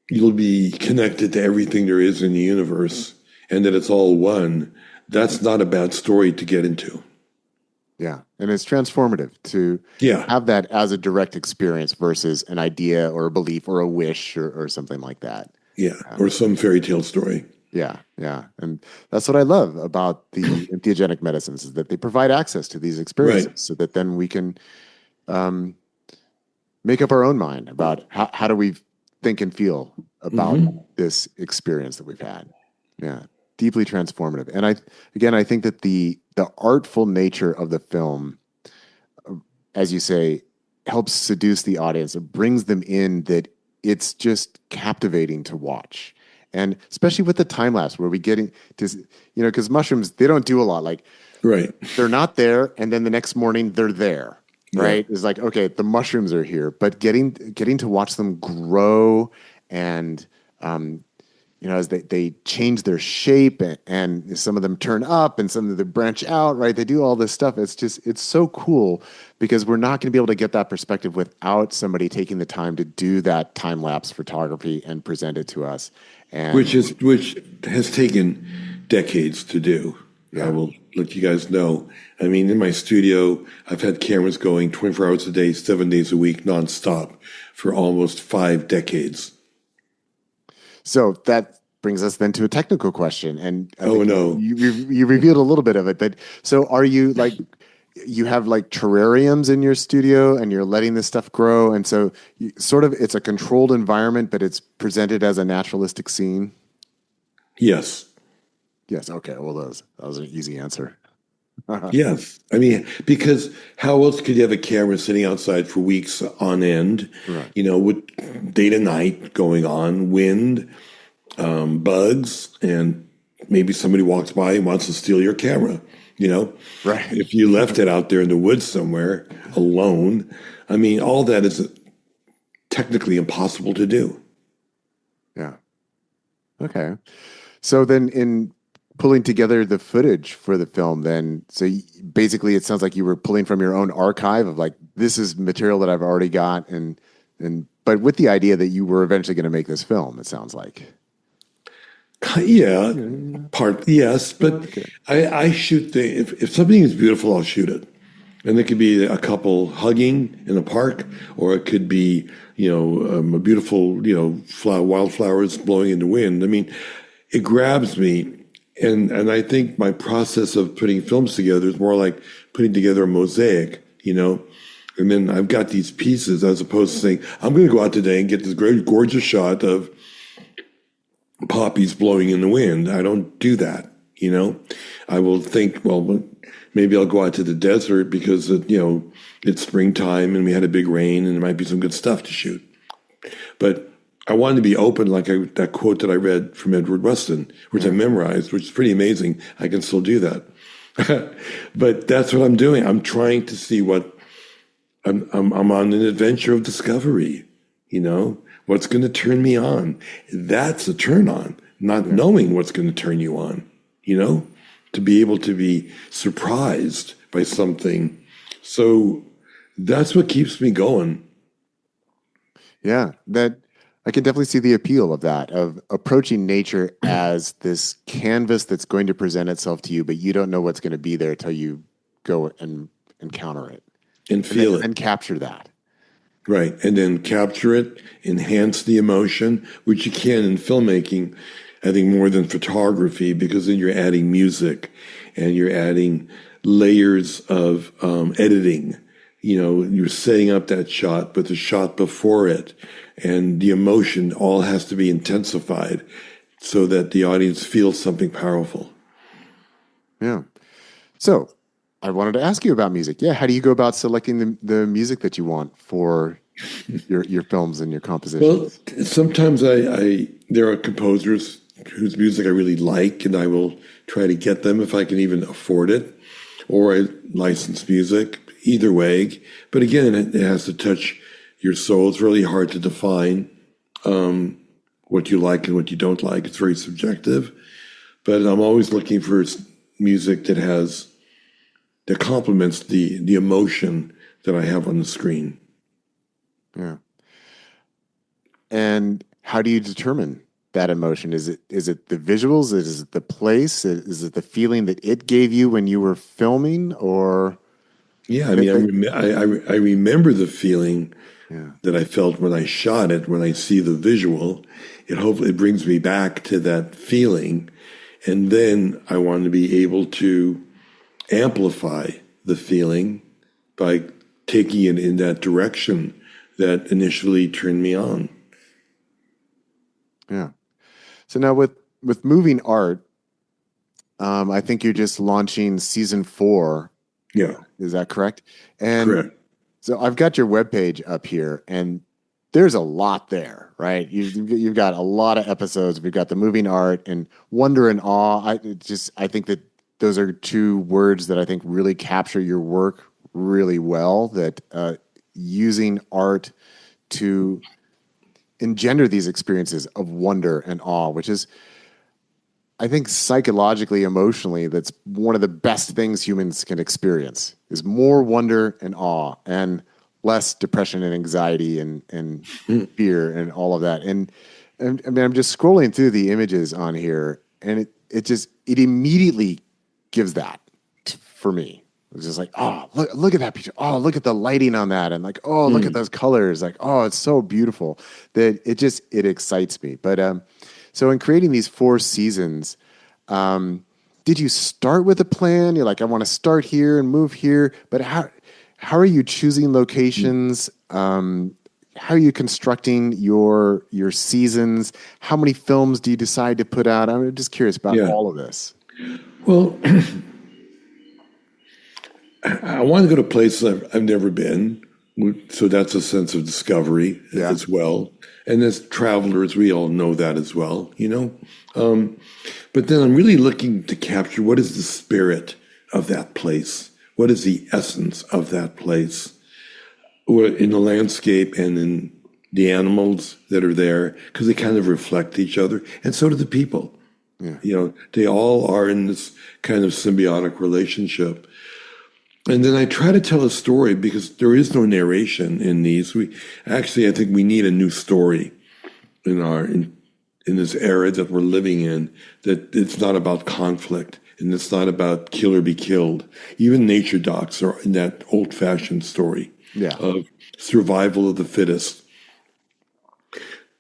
you'll be connected to everything there is in the universe and that it's all one, that's not a bad story to get into. Yeah. And it's transformative to have that as a direct experience versus an idea or a belief or a wish or something like that. Yeah. Or some fairy tale story. Yeah. Yeah. And that's what I love about the entheogenic medicines is that they provide access to these experiences so that then we can make up our own mind about how do we think and feel about this experience that we've had. Yeah. Deeply transformative. And I think that the artful nature of the film, as you say, helps seduce the audience. It brings them in that it's just captivating to watch. And especially with the time lapse where we get into, because mushrooms, they don't do a lot. Like, they're not there. And then the next morning they're there. Right. It's like, okay, the mushrooms are here, but getting to watch them grow and, as they change their shape and some of them turn up and some of them branch out, right? They do all this stuff. It's so cool because we're not going to be able to get that perspective without somebody taking the time to do that time lapse photography and present it to us. And which has taken decades to do. Yeah. I will let you guys know. I mean, in my studio, I've had cameras going 24 hours a day, 7 days a week, nonstop for almost 5 decades. So that brings us then to a technical question. And no, you revealed a little bit of it, but so are you like, you have like terrariums in your studio and you're letting this stuff grow. And so it's a controlled environment, but it's presented as a naturalistic scene. Yes. Yes. Okay. Well, that was an easy answer. Yes. I mean, because how else could you have a camera sitting outside for weeks on end, with day to night going on, wind, bugs, and maybe somebody walks by and wants to steal your camera, Right. If you left it out there in the woods somewhere alone, I mean, all that is technically impossible to do. Yeah. Okay. So then in pulling together the footage for the film then, so basically it sounds like you were pulling from your own archive of like, this is material that I've already got but with the idea that you were eventually going to make this film, it sounds like. Yeah, yes, but okay. I shoot if something is beautiful, I'll shoot it. And it could be a couple hugging in a park, or it could be, a beautiful, wildflowers blowing in the wind. I mean, it grabs me. And I think my process of putting films together is more like putting together a mosaic, and then I've got these pieces as opposed to saying, I'm going to go out today and get this great, gorgeous shot of poppies blowing in the wind. I don't do that, I will think, well, maybe I'll go out to the desert because, it's springtime and we had a big rain and there might be some good stuff to shoot. But I wanted to be open, like that quote that I read from Edward Rustin, which I memorized, which is pretty amazing. I can still do that. But that's what I'm doing. I'm trying to see what I'm on an adventure of discovery, what's going to turn me on. That's a turn on, not knowing what's going to turn you on, to be able to be surprised by something. So that's what keeps me going. Yeah, I can definitely see the appeal of that, of approaching nature as this canvas that's going to present itself to you, but you don't know what's going to be there till you go and encounter it. And feel it. And capture that. Right. And then capture it, enhance the emotion, which you can in filmmaking, I think more than photography, because then you're adding music and you're adding layers of editing. You're setting up that shot, but the shot before it and the emotion all has to be intensified so that the audience feels something powerful. Yeah. So I wanted to ask you about music. Yeah. How do you go about selecting the music that you want for your films and your Well, compositions? sometimes there are composers whose music I really like, and I will try to get them if I can even afford it, or I license music. Either way, but again, it has to touch your soul. It's really hard to define what you like and what you don't like. It's very subjective. But I'm always looking for music that complements the emotion that I have on the screen. Yeah. And how do you determine that emotion? Is it the visuals? Is it the place? Is it the feeling that it gave you when you were filming? Or Yeah, I that, mean, that- I remember the feeling yeah, that I felt when I shot it. When I see the visual, it brings me back to that feeling, and then I want to be able to amplify the feeling by taking it in that direction that initially turned me on. yeah. So now with moving art, I think you're just launching season 4. Yeah, Is that correct? And correct. so I've got your webpage up here, and there's a lot there, right? You've got a lot of episodes. We've got the moving art and wonder and awe. I think that those are two words that I think really capture your work really well. That using art to engender these experiences of wonder and awe, which is, I think, psychologically, emotionally, that's one of the best things humans can experience is more wonder and awe and less depression and anxiety and fear and all of that. And I mean, I'm just scrolling through the images on here, and it immediately gives that for me. It's just like, oh, look at that picture. Oh, look at the lighting on that. And like, oh, look at those colors. Like, oh, it's so beautiful that it excites me. But so in creating these 4 seasons, did you start with a plan? You're like, I want to start here and move here. But how are you choosing locations? How are you constructing your seasons? How many films do you decide to put out? I'm just curious about Yeah. all of this. Well, I want to go to places I've never been. So that's a sense of discovery Yeah. as well. And as travelers, we all know that as well, you know? But then I'm really looking to capture what is the spirit of that place? What is the essence of that place? Or in the landscape and in the animals that are there, because they kind of reflect each other. And so do the people. Yeah. You know, they all are in this kind of symbiotic relationship. And then I try to tell a story because there is no narration in these. I think we need a new story in this era that we're living in, that it's not about conflict and it's not about kill or be killed. Even nature docs are in that old-fashioned story of survival of the fittest.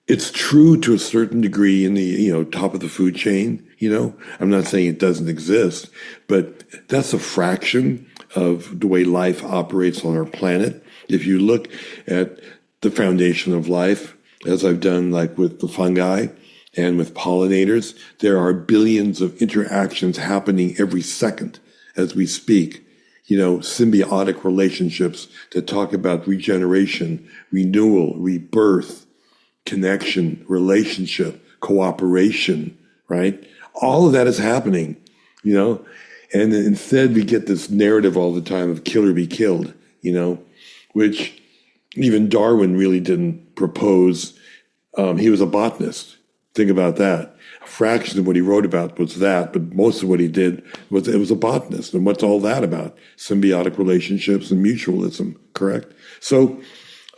It's true to a certain degree in the top of the food chain. I'm not saying it doesn't exist, but that's a fraction of the way life operates on our planet. If you look at the foundation of life, as I've done like with the fungi and with pollinators, there are billions of interactions happening every second as we speak. Symbiotic relationships that talk about regeneration, renewal, rebirth, connection, relationship, cooperation, right? All of that is happening, and instead we get this narrative all the time of kill or be killed, which even Darwin really didn't propose. He was a botanist. Think about that. A fraction of what he wrote about was that, but most of what he did was a botanist. And what's all that about? Symbiotic relationships and mutualism, correct? So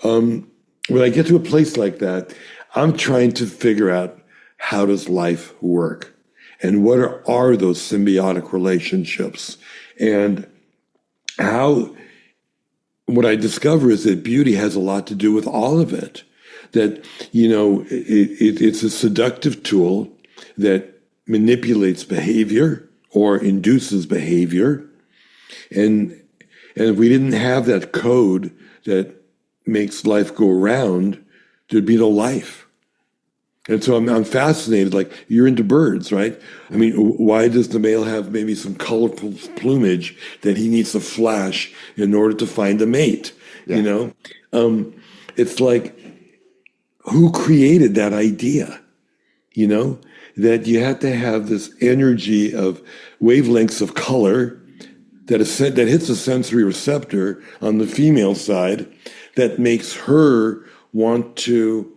when I get to a place like that, I'm trying to figure out, how does life work? And what are those symbiotic relationships? And what I discover is that beauty has a lot to do with all of it. That, it's a seductive tool that manipulates behavior or induces behavior. And if we didn't have that code that makes life go around, there'd be no life. And so I'm fascinated, like you're into birds, right? I mean, why does the male have maybe some colorful plumage that he needs to flash in order to find a mate? Yeah. It's like, who created that idea? That you have to have this energy of wavelengths of color that hits a sensory receptor on the female side that makes her want to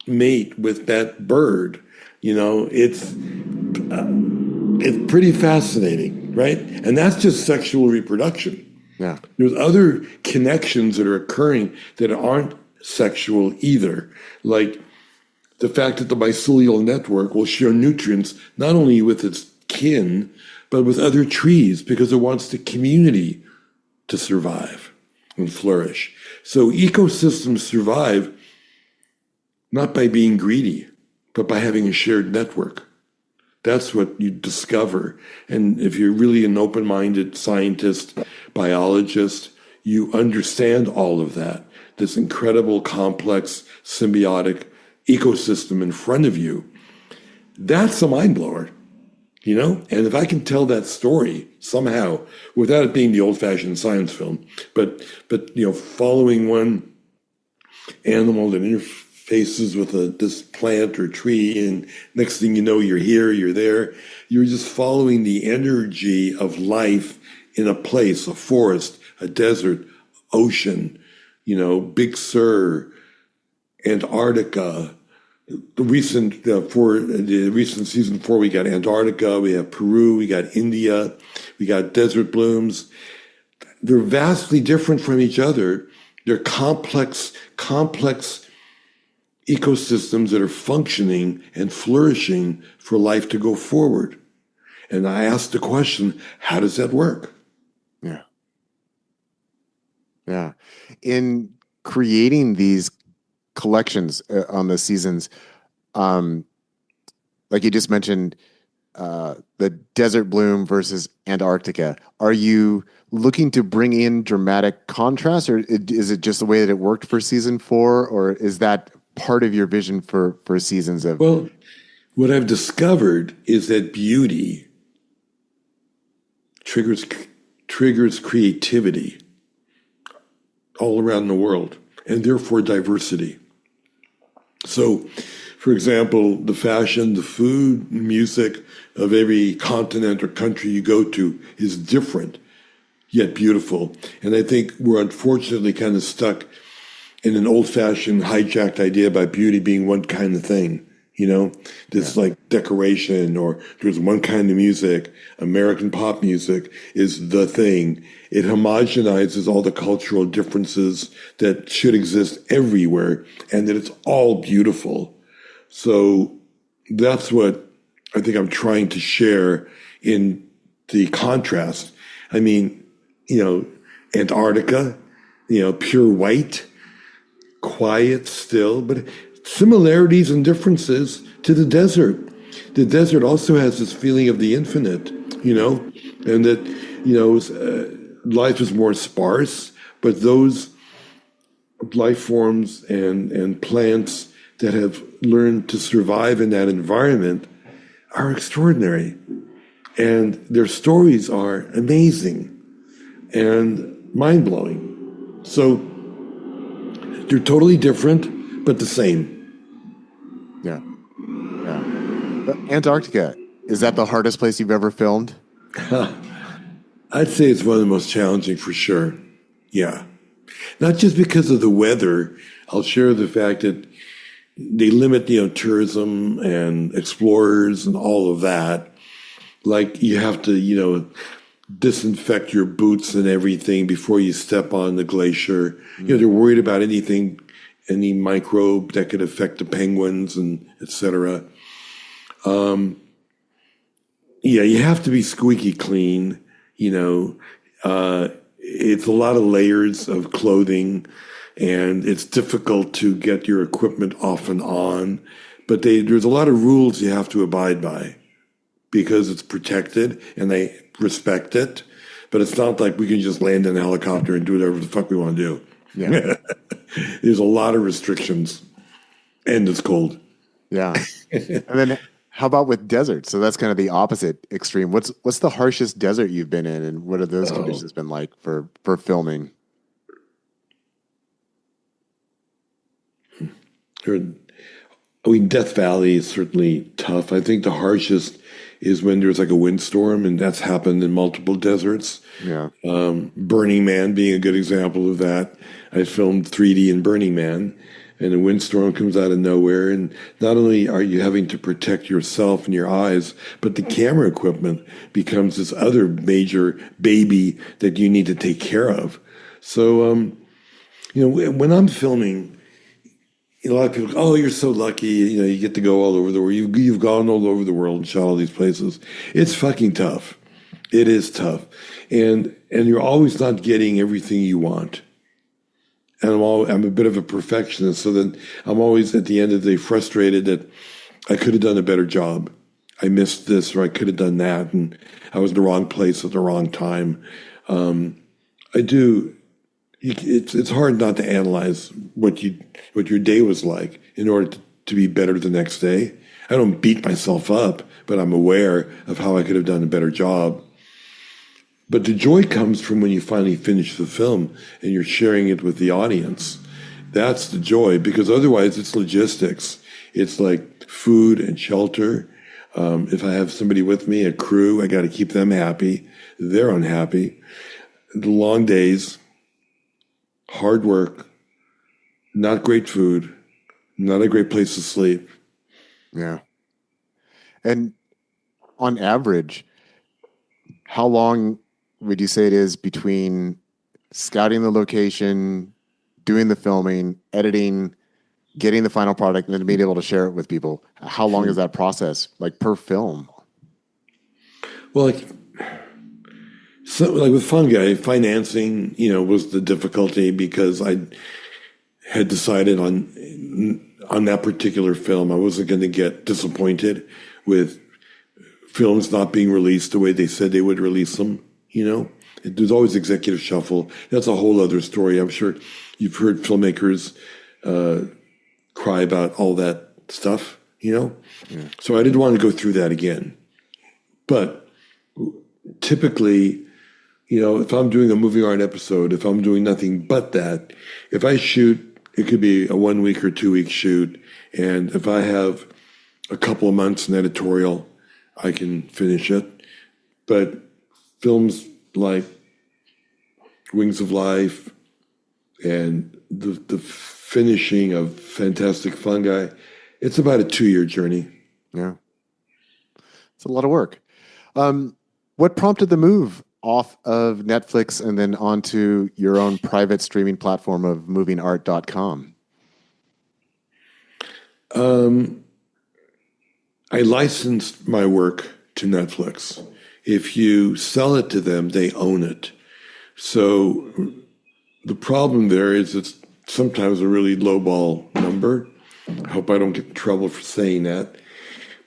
mate with that bird. It's pretty fascinating, right? And that's just sexual reproduction. Yeah. There's other connections that are occurring that aren't sexual either, like the fact that the mycelial network will share nutrients not only with its kin, but with other trees because it wants the community to survive and flourish. So ecosystems survive not by being greedy, but by having a shared network. That's what you discover. And if you're really an open-minded scientist, biologist, you understand all of that, this incredible, complex, symbiotic ecosystem in front of you. That's a mind blower, And if I can tell that story somehow, without it being the old-fashioned science film, but following one animal that interfaces with this plant or tree, and next thing you know, you're here, you're there. You're just following the energy of life in a place, a forest, a desert, ocean, Big Sur, Antarctica. The recent season 4, we got Antarctica, we have Peru, we got India, we got desert blooms. They're vastly different from each other. They're complex ecosystems that are functioning and flourishing for life to go forward. And I asked the question, how does that work? Yeah. Yeah. In creating these collections on the seasons, like you just mentioned, the desert bloom versus Antarctica. Are you looking to bring in dramatic contrast, or is it just the way that it worked for season 4, or is that part of your vision for seasons of? Well, what I've discovered is that beauty triggers creativity all around the world, and therefore diversity. So, for example, the fashion, the food, music of every continent or country you go to is different, yet beautiful. And I think we're unfortunately kind of stuck in an old-fashioned hijacked idea about beauty being one kind of thing, this like decoration, or there's one kind of music. American pop music is the thing. It homogenizes all the cultural differences that should exist everywhere, and that it's all beautiful. So that's what I think I'm trying to share in the contrast. I mean, Antarctica, pure white, quiet, still, but similarities and differences to the desert. The desert also has this feeling of the infinite, and that, life is more sparse, but those life forms and plants that have learned to survive in that environment are extraordinary. And their stories are amazing and mind-blowing. So they're totally different, but the same. Yeah. But Antarctica, is that the hardest place you've ever filmed? I'd say it's one of the most challenging for sure. Yeah. Not just because of the weather. I'll share the fact that they limit, tourism and explorers and all of that. Like you have to, disinfect your boots and everything before you step on the glacier. They're worried about any microbe that could affect the penguins and et cetera. You have to be squeaky clean. It's a lot of layers of clothing, and it's difficult to get your equipment off and on. But there's a lot of rules you have to abide by because it's protected and they respect it. But it's not like we can just land in a helicopter and do whatever the fuck we want to do. Yeah. There's a lot of restrictions, and it's cold. Yeah. And then how about with desert? So that's kind of the opposite extreme. What's the harshest desert you've been in, and what have those Oh, conditions been like for filming? there- I mean, Death Valley is certainly tough. I think the harshest is when there's like a windstorm, and that's happened in multiple deserts. Yeah. Burning Man being a good example of that. I filmed 3D in Burning Man, and a windstorm comes out of nowhere. And not only are you having to protect yourself and your eyes, but the camera equipment becomes this other major baby that you need to take care of. So, when I'm filming, a lot of people go, oh, you're so lucky. You get to go all over the world. You've gone all over the world and shot all these places. It's fucking tough. It is tough. And you're always not getting everything you want. And I'm a bit of a perfectionist. So then I'm always at the end of the day frustrated that I could have done a better job. I missed this, or I could have done that. And I was in the wrong place at the wrong time. It's hard not to analyze what your day was like in order to be better the next day. I don't beat myself up, but I'm aware of how I could have done a better job. But the joy comes from when you finally finish the film and you're sharing it with the audience. That's the joy, because otherwise it's logistics. It's like food and shelter. If I have somebody with me, a crew, I got to keep them happy. They're unhappy. The long days, hard work, not great food, not a great place to sleep. Yeah. And on average, how long would you say it is between scouting the location, doing the filming, editing, getting the final product, and then being able to share it with people? How long is that process, like per film? Well, like with Fungi, financing, was the difficulty, because I had decided on that particular film I wasn't going to get disappointed with films not being released the way they said they would release them. There's always executive shuffle. That's a whole other story. I'm sure you've heard filmmakers cry about all that stuff. Yeah. So I didn't want to go through that again. But typically, if I'm doing a movie art episode, if I'm doing nothing but that, if I shoot, it could be a 1 week or 2 week shoot. And if I have a couple of months in editorial, I can finish it. But films like Wings of Life and the finishing of Fantastic Fungi, it's about a 2-year journey. Yeah. It's a lot of work. What prompted the move off of Netflix and then onto your own private streaming platform of movingart.com? I licensed my work to Netflix. If you sell it to them, they own it. So the problem there is it's sometimes a really lowball number. I hope I don't get in trouble for saying that.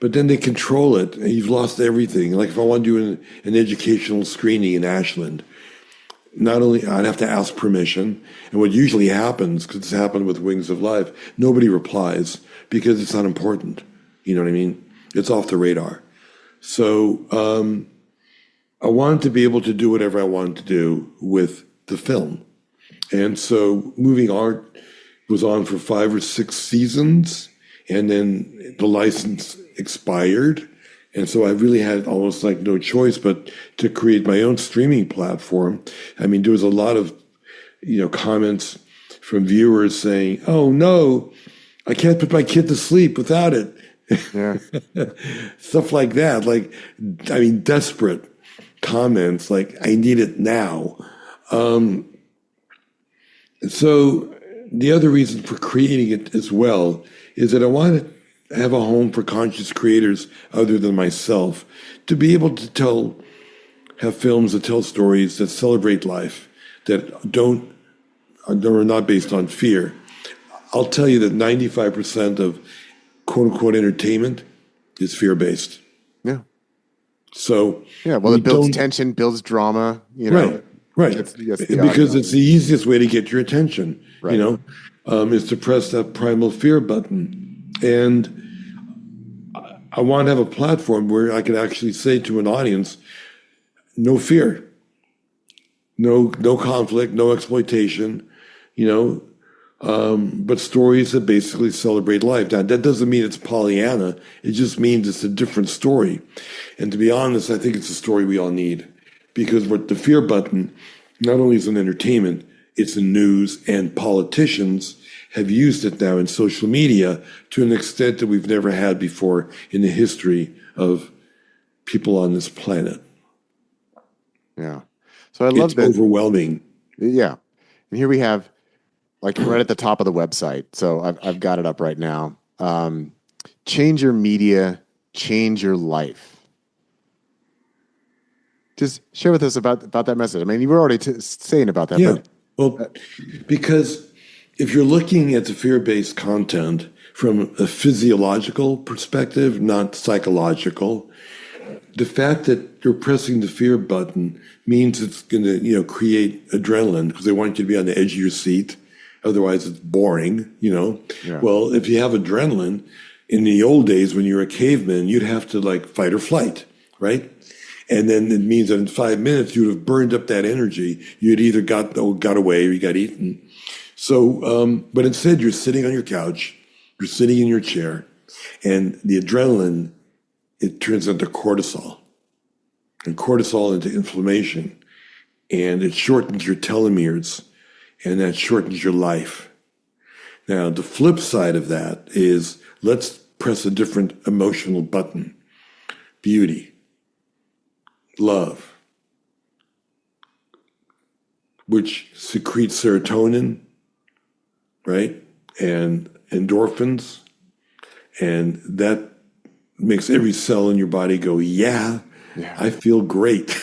But then they control it, and you've lost everything. Like if I want to do an educational screening in Ashland, not only I'd have to ask permission, and what usually happens, because it's happened with Wings of Life, nobody replies because it's not important. You know what I mean? It's off the radar. So I wanted to be able to do whatever I wanted to do with the film. And so Moving Art was on for 5 or 6 seasons, and then the license expired. And so I really had almost like no choice but to create my own streaming platform. I mean, there was a lot of, comments from viewers saying, oh no, I can't put my kid to sleep without it. Yeah. Stuff like that. Desperate comments like, I need it now. So the other reason for creating it as well is that I wanted to have a home for conscious creators other than myself, to be able to have films that tell stories that celebrate life, that are not based on fear. I'll tell you that 95% of quote unquote entertainment is fear-based. Yeah. So yeah, well, it builds tension, builds drama. Right. Because it's the easiest way to get your attention. Right. Is to press that primal fear button. And I want to have a platform where I can actually say to an audience, no fear, no conflict, no exploitation, you know, but stories that basically celebrate life. Now, that doesn't mean it's Pollyanna. It just means it's a different story. And to be honest, I think it's a story we all need, because what the fear button not only is an entertainment, it's a news, and politicians have used it now in social media to an extent that we've never had before in the history of people on this planet. Yeah. So I love it's that. Overwhelming. Yeah. And here we have, like, right at the top of the website. So I've got it up right now. Change your media, change your life. Just share with us about that message. I mean, you were already saying about that. Yeah. But, well, because if you're looking at the fear-based content from a physiological perspective, not psychological, the fact that you're pressing the fear button means it's going to, create adrenaline, because they want you to be on the edge of your seat. Otherwise, it's boring, Yeah. Well, if you have adrenaline, in the old days when you were a caveman, you'd have to fight or flight, right? And then it means that in 5 minutes, you'd have burned up that energy. You'd either got away or you got eaten. So, but instead, you're sitting on your couch, you're sitting in your chair, and the adrenaline, it turns into cortisol, and cortisol into inflammation, and it shortens your telomeres, and that shortens your life. Now, the flip side of that is, let's press a different emotional button. Beauty, love, which secretes serotonin, right? And endorphins. And that makes every cell in your body go, yeah. I feel great.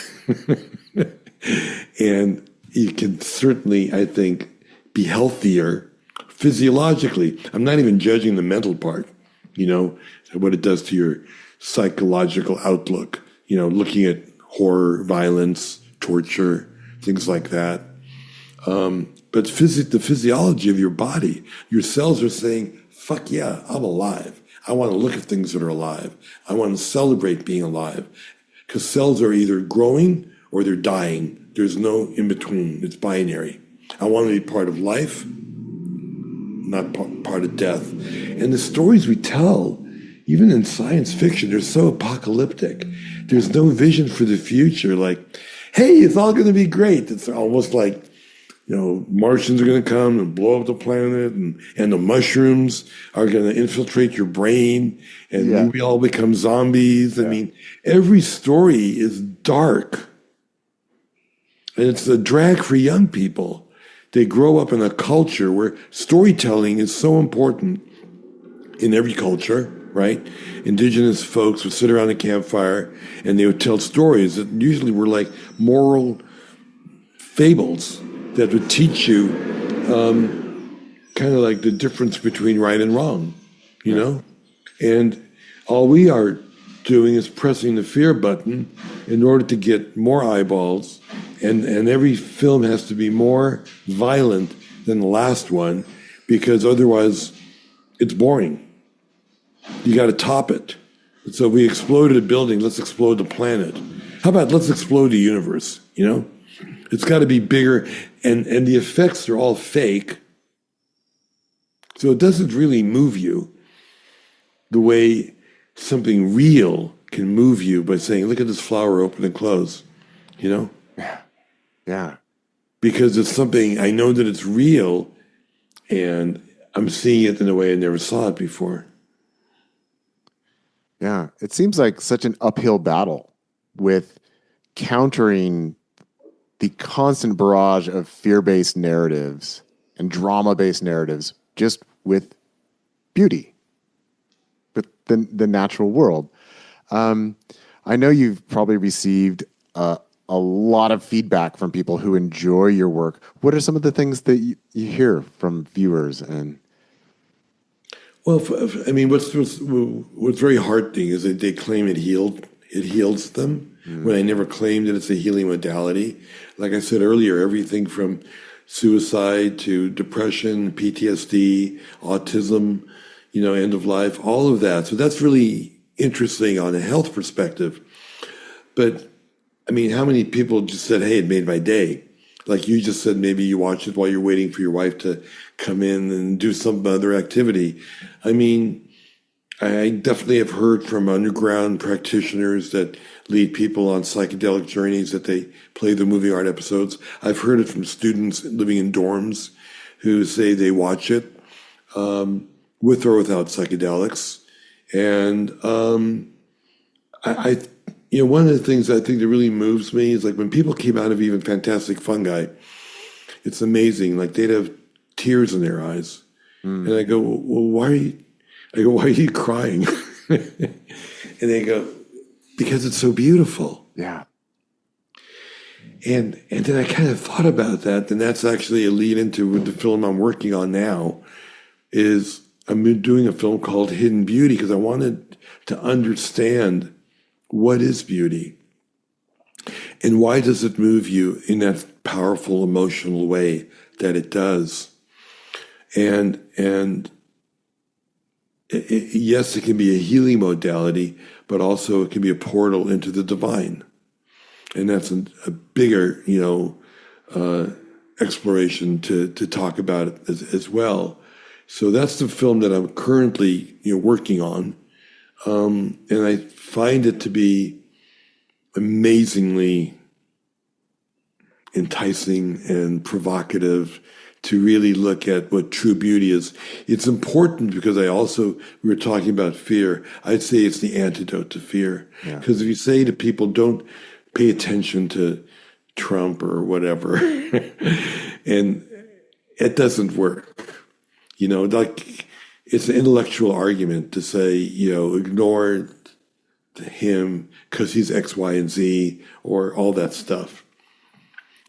And you can certainly, I think, be healthier physiologically. I'm not even judging the mental part, what it does to your psychological outlook, looking at horror, violence, torture, things like that. But the physiology of your body, your cells are saying, fuck yeah, I'm alive. I want to look at things that are alive. I want to celebrate being alive. Because cells are either growing or they're dying. There's no in between. It's binary. I want to be part of life, not part of death. And the stories we tell, even in science fiction, they're so apocalyptic. There's no vision for the future. Like, hey, it's all going to be great. It's almost like, Martians are going to come and blow up the planet, and the mushrooms are going to infiltrate your brain, and we all become zombies. I mean, every story is dark. And it's a drag for young people. They grow up in a culture where storytelling is so important in every culture, right? Indigenous folks would sit around a campfire and they would tell stories that usually were like moral fables that would teach you kind of like the difference between right and wrong, And all we are doing is pressing the fear button in order to get more eyeballs, and every film has to be more violent than the last one, because otherwise it's boring. You got to top it. So we exploded a building, let's explode the planet. How about let's explode the universe, It's got to be bigger, and the effects are all fake. So it doesn't really move you the way something real can move you by saying, look at this flower open and close, Yeah. Because it's something, I know that it's real, and I'm seeing it in a way I never saw it before. Yeah. It seems like such an uphill battle with countering the constant barrage of fear-based narratives and drama-based narratives just with beauty, with the natural world. I know you've probably received a lot of feedback from people who enjoy your work. What are some of the things that you hear from viewers? And well, I mean, what's very heartening is that they claim it heals them. When I never claimed that it's a healing modality. Like I said earlier, everything from suicide to depression, PTSD, autism, end of life, all of that. So that's really interesting on a health perspective. But, I mean, how many people just said, hey, it made my day? Like you just said, maybe you watch it while you're waiting for your wife to come in and do some other activity. I mean, I definitely have heard from underground practitioners that lead people on psychedelic journeys that they play the movie art episodes. I've heard it from students living in dorms who say they watch it with or without psychedelics. And one of the things I think that really moves me is like when people came out of even Fantastic Fungi, it's amazing. Like they'd have tears in their eyes. And I go, well, why are you crying? And they go, because it's so beautiful. Yeah. And then I kind of thought about that, and that's actually a lead into the film I'm working on now. Is I'm doing a film called Hidden Beauty because I wanted to understand what is beauty and why does it move you in that powerful emotional way that it does. And yes, it can be a healing modality, but also it can be a portal into the divine. And that's a bigger, exploration to talk about it as well. So that's the film that I'm currently, working on. And I find it to be amazingly enticing and provocative to really look at what true beauty is. It's important because we were talking about fear. I'd say it's the antidote to fear. Because if you say to people, don't pay attention to Trump or whatever, and it doesn't work. Like it's an intellectual argument to say, ignore him because he's X, Y, and Z or all that stuff.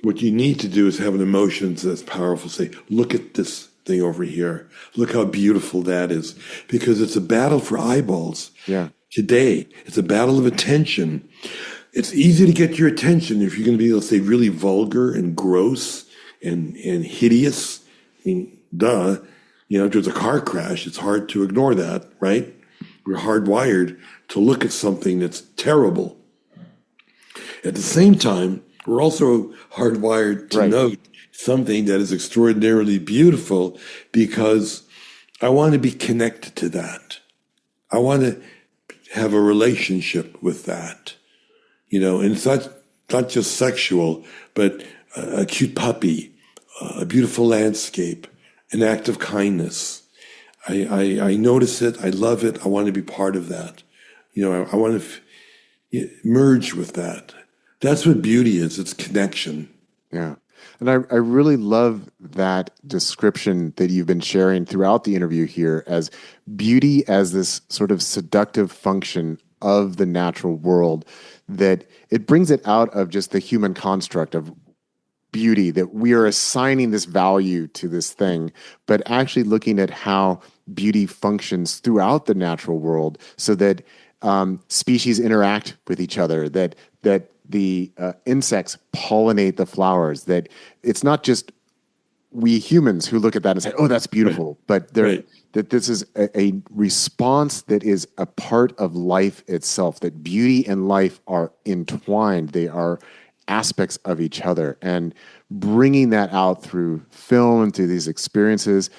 What you need to do is have an emotion that's powerful. Say, look at this thing over here. Look how beautiful that is. Because it's a battle for eyeballs. Yeah. Today, it's a battle of attention. It's easy to get your attention if you're going to be, let's say, really vulgar and gross and hideous. I mean, duh. If there's a car crash, it's hard to ignore that, right? We're hardwired to look at something that's terrible. At the same time, we're also hardwired to note something that is extraordinarily beautiful because I want to be connected to that. I want to have a relationship with that. And it's not just sexual, but a cute puppy, a beautiful landscape, an act of kindness. I notice it. I love it. I want to be part of that. I want to merge with that. That's what beauty is. It's connection. Yeah. And I really love that description that you've been sharing throughout the interview here as beauty as this sort of seductive function of the natural world, that it brings it out of just the human construct of beauty, that we are assigning this value to this thing, but actually looking at how beauty functions throughout the natural world so that species interact with each other, that the insects pollinate the flowers, that it's not just we humans who look at that and say, oh, that's beautiful, but that this is a response that is a part of life itself, that beauty and life are entwined. They are aspects of each other, and bringing that out through film and through these experiences,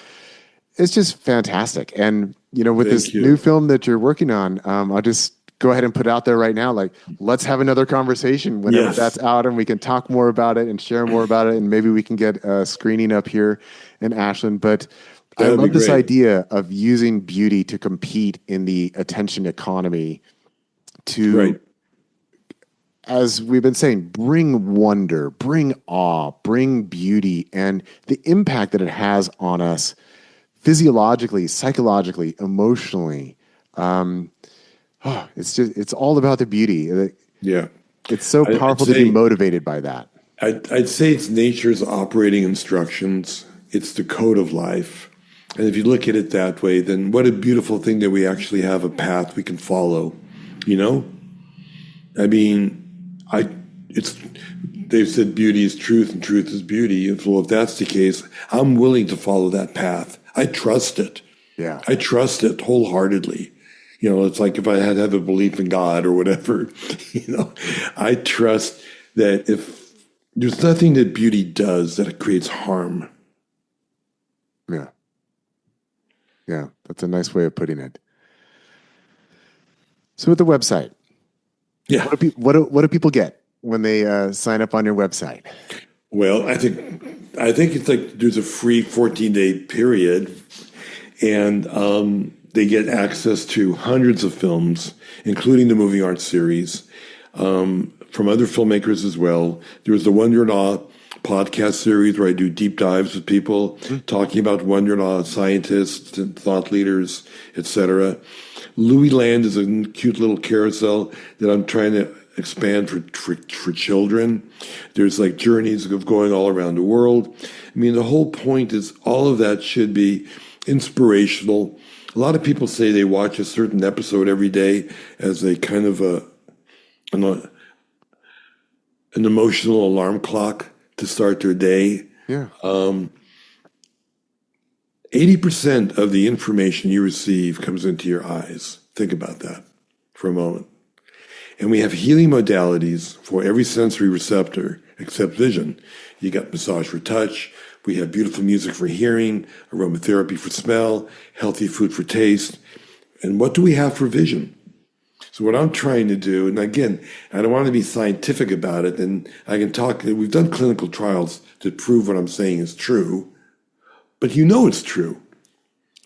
it's just fantastic. And, with this new film that you're working on, I'll just go ahead and put it out there right now. Like, let's have another conversation whenever that's out and we can talk more about it and share more about it. And maybe we can get a screening up here in Ashland. But I love this idea of using beauty to compete in the attention economy to, as we've been saying, bring wonder, bring awe, bring beauty, and the impact that it has on us physiologically, psychologically, emotionally. It's all about the beauty. Yeah. It's so powerful to be motivated by that. I'd say it's nature's operating instructions. It's the code of life. And if you look at it that way, then what a beautiful thing that we actually have a path we can follow, I mean, they've said beauty is truth and truth is beauty. Well, if that's the case, I'm willing to follow that path. I trust it. Yeah. I trust it wholeheartedly. It's like if I had to have a belief in God or whatever, I trust that if there's nothing that beauty does that it creates harm. Yeah. Yeah, that's a nice way of putting it. So with the website, Yeah. what do people get when they sign up on your website? Well, I think it's like there's a free 14-day period, and they get access to hundreds of films, including the movie art series, from other filmmakers as well. There's the Wonder and Awe podcast series where I do deep dives with people talking about Wonder and Awe scientists and thought leaders, etc. Louie Land is a cute little carousel that I'm trying to expand for children. There's like journeys of going all around the world. I mean, the whole point is all of that should be inspirational. A lot of people say they watch a certain episode every day as a kind of an emotional alarm clock to start their day. Yeah. 80% of the information you receive comes into your eyes. Think about that for a moment. And we have healing modalities for every sensory receptor except vision. You got massage for touch. We have beautiful music for hearing, aromatherapy for smell, healthy food for taste. And what do we have for vision? So what I'm trying to do, and again, I don't want to be scientific about it, and I can talk, we've done clinical trials to prove what I'm saying is true, but it's true.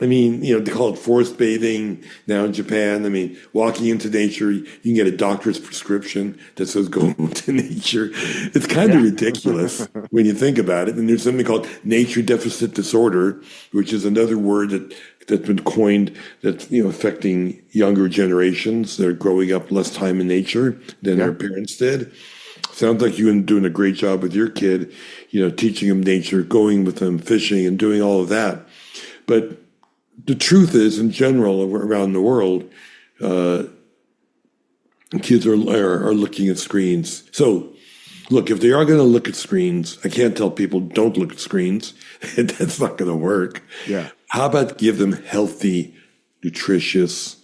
I mean, they call it forest bathing now in Japan. I mean, walking into nature, you can get a doctor's prescription that says go into nature. It's kind of ridiculous when you think about it. And there's something called nature deficit disorder, which is another word that's been coined that's, affecting younger generations that are growing up less time in nature than their parents did. Sounds like you've been doing a great job with your kid, teaching him nature, going with him fishing and doing all of that. But the truth is, in general, around the world, kids are looking at screens. So, look, if they are going to look at screens, I can't tell people don't look at screens. That's not going to work. Yeah. How about give them healthy, nutritious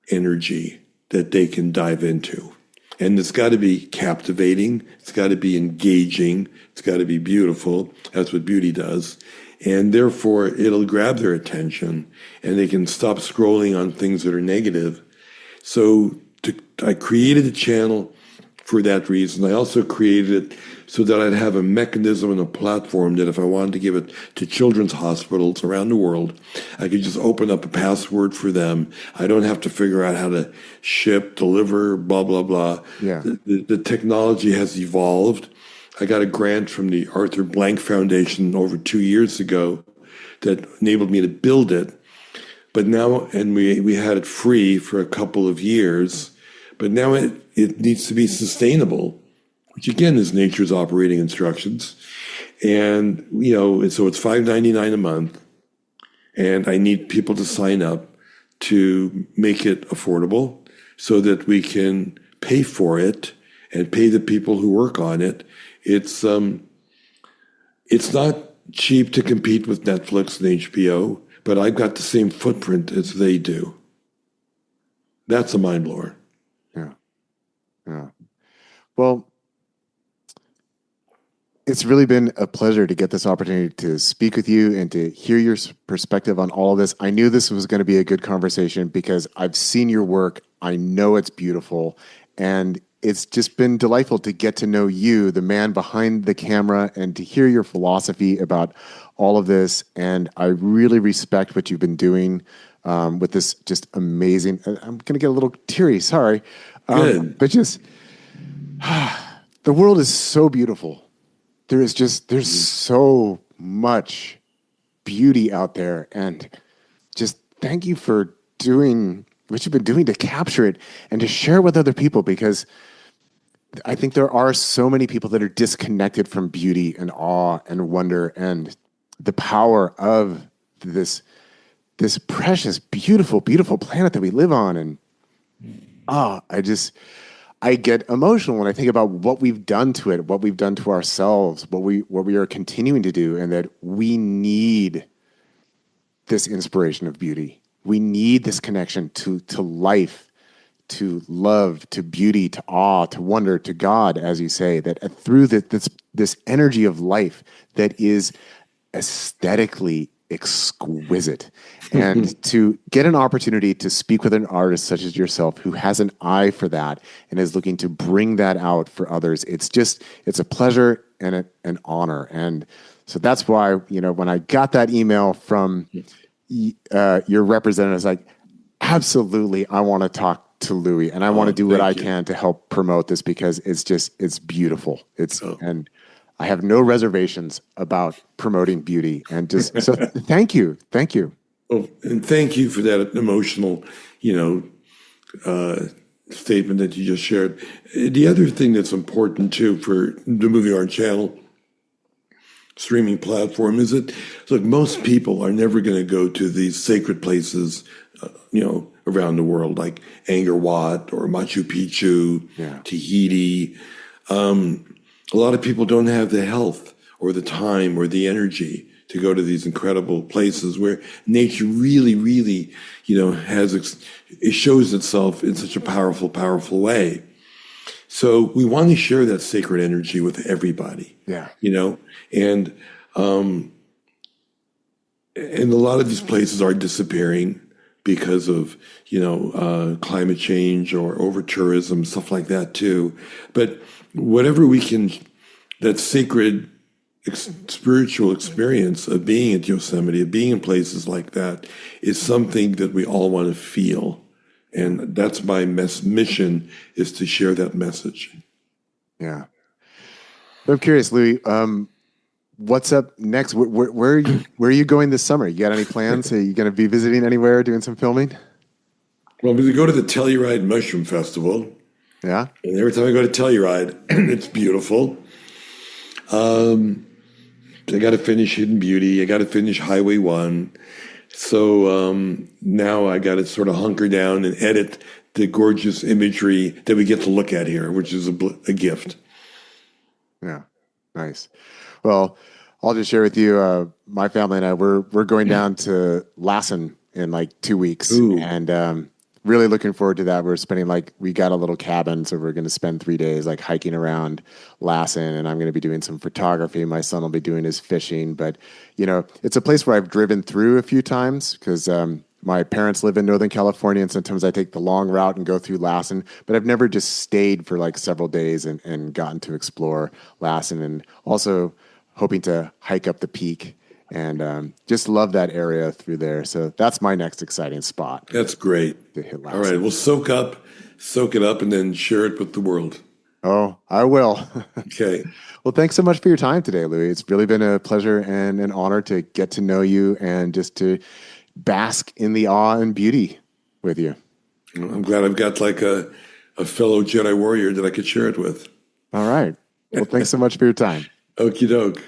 energy that they can dive into? And it's got to be captivating. It's got to be engaging. It's got to be beautiful. That's what beauty does. And therefore, it'll grab their attention and they can stop scrolling on things that are negative. So I created a channel for that reason. I also created it so that I'd have a mechanism and a platform that if I wanted to give it to children's hospitals around the world, I could just open up a password for them. I don't have to figure out how to ship, deliver, blah, blah, blah. Yeah. The technology has evolved. I got a grant from the Arthur Blank Foundation over 2 years ago that enabled me to build it. But now, and we had it free for a couple of years, but now it needs to be sustainable, which again is nature's operating instructions. And, so it's $5.99 a month. And I need people to sign up to make it affordable so that we can pay for it and pay the people who work on it. It's not cheap to compete with Netflix and HBO, but I've got the same footprint as they do. That's a mind blower. Yeah. Yeah. Well, it's really been a pleasure to get this opportunity to speak with you and to hear your perspective on all of this. I knew this was going to be a good conversation because I've seen your work. I know it's beautiful. And it's just been delightful to get to know you, the man behind the camera, and to hear your philosophy about all of this. And I really respect what you've been doing with this just amazing. I'm going to get a little teary, sorry. Good. But just, the world is so beautiful. There's so much beauty out there. And just thank you for doing what you've been doing to capture it and to share it with other people, because I think there are so many people that are disconnected from beauty and awe and wonder and the power of this precious, beautiful, beautiful planet that we live on. And I get emotional when I think about what we've done to it, what we've done to ourselves, what we are continuing to do, and that we need this inspiration of beauty. we need this connection to life, to love, to beauty, to awe, to wonder, to God, as you say, that through this energy of life that is aesthetically exquisite. And to get an opportunity to speak with an artist such as yourself who has an eye for that and is looking to bring that out for others, it's a pleasure and an honor. And so that's why, when I got that email from your representative, I was like, absolutely, I want to talk to Louie, and I want to do what I can to help promote this, because it's beautiful. And I have no reservations about promoting beauty, and just so thank you. Oh, and thank you for that emotional, statement that you just shared. The other thing that's important too for the Movie Art Channel streaming platform is that, look, most people are never going to go to these sacred places, around the world, like Angkor Wat or Machu Picchu, Tahiti. A lot of people don't have the health or the time or the energy to go to these incredible places where nature really, really, it shows itself in such a powerful, powerful way. So we want to share that sacred energy with everybody. Yeah. And a lot of these places are disappearing because of, climate change or over tourism, stuff like that too. But whatever we can, that sacred spiritual experience of being at Yosemite, of being in places like that, is something that we all want to feel. And that's my mission, is to share that message. Yeah. I'm curious, Louie, what's up next? Where are you going this summer? You got any plans? Are you going to be visiting anywhere, doing some filming? Well, we go to the Telluride Mushroom Festival. Yeah. And every time I go to Telluride, it's beautiful. I got to finish Hidden Beauty. I got to finish Highway 1. So now I got to sort of hunker down and edit the gorgeous imagery that we get to look at here, which is a gift. Yeah. Nice. Well, I'll just share with you, my family and I, we're going down to Lassen in like 2 weeks. Ooh. And really looking forward to that. We're spending we got a little cabin, so we're going to spend 3 days hiking around Lassen, and I'm going to be doing some photography. My son will be doing his fishing, but it's a place where I've driven through a few times because my parents live in Northern California, and sometimes I take the long route and go through Lassen, but I've never just stayed for several days and gotten to explore Lassen, and also hoping to hike up the peak. And just love that area through there. So that's my next exciting spot. That's great. To hit All right. Well, soak it up, and then share it with the world. Oh, I will. Okay. Well, thanks so much for your time today, Louie. It's really been a pleasure and an honor to get to know you and just to bask in the awe and beauty with you. Well, I'm glad I've got a fellow Jedi warrior that I could share it with. All right. Well, thanks so much for your time. Okie doke.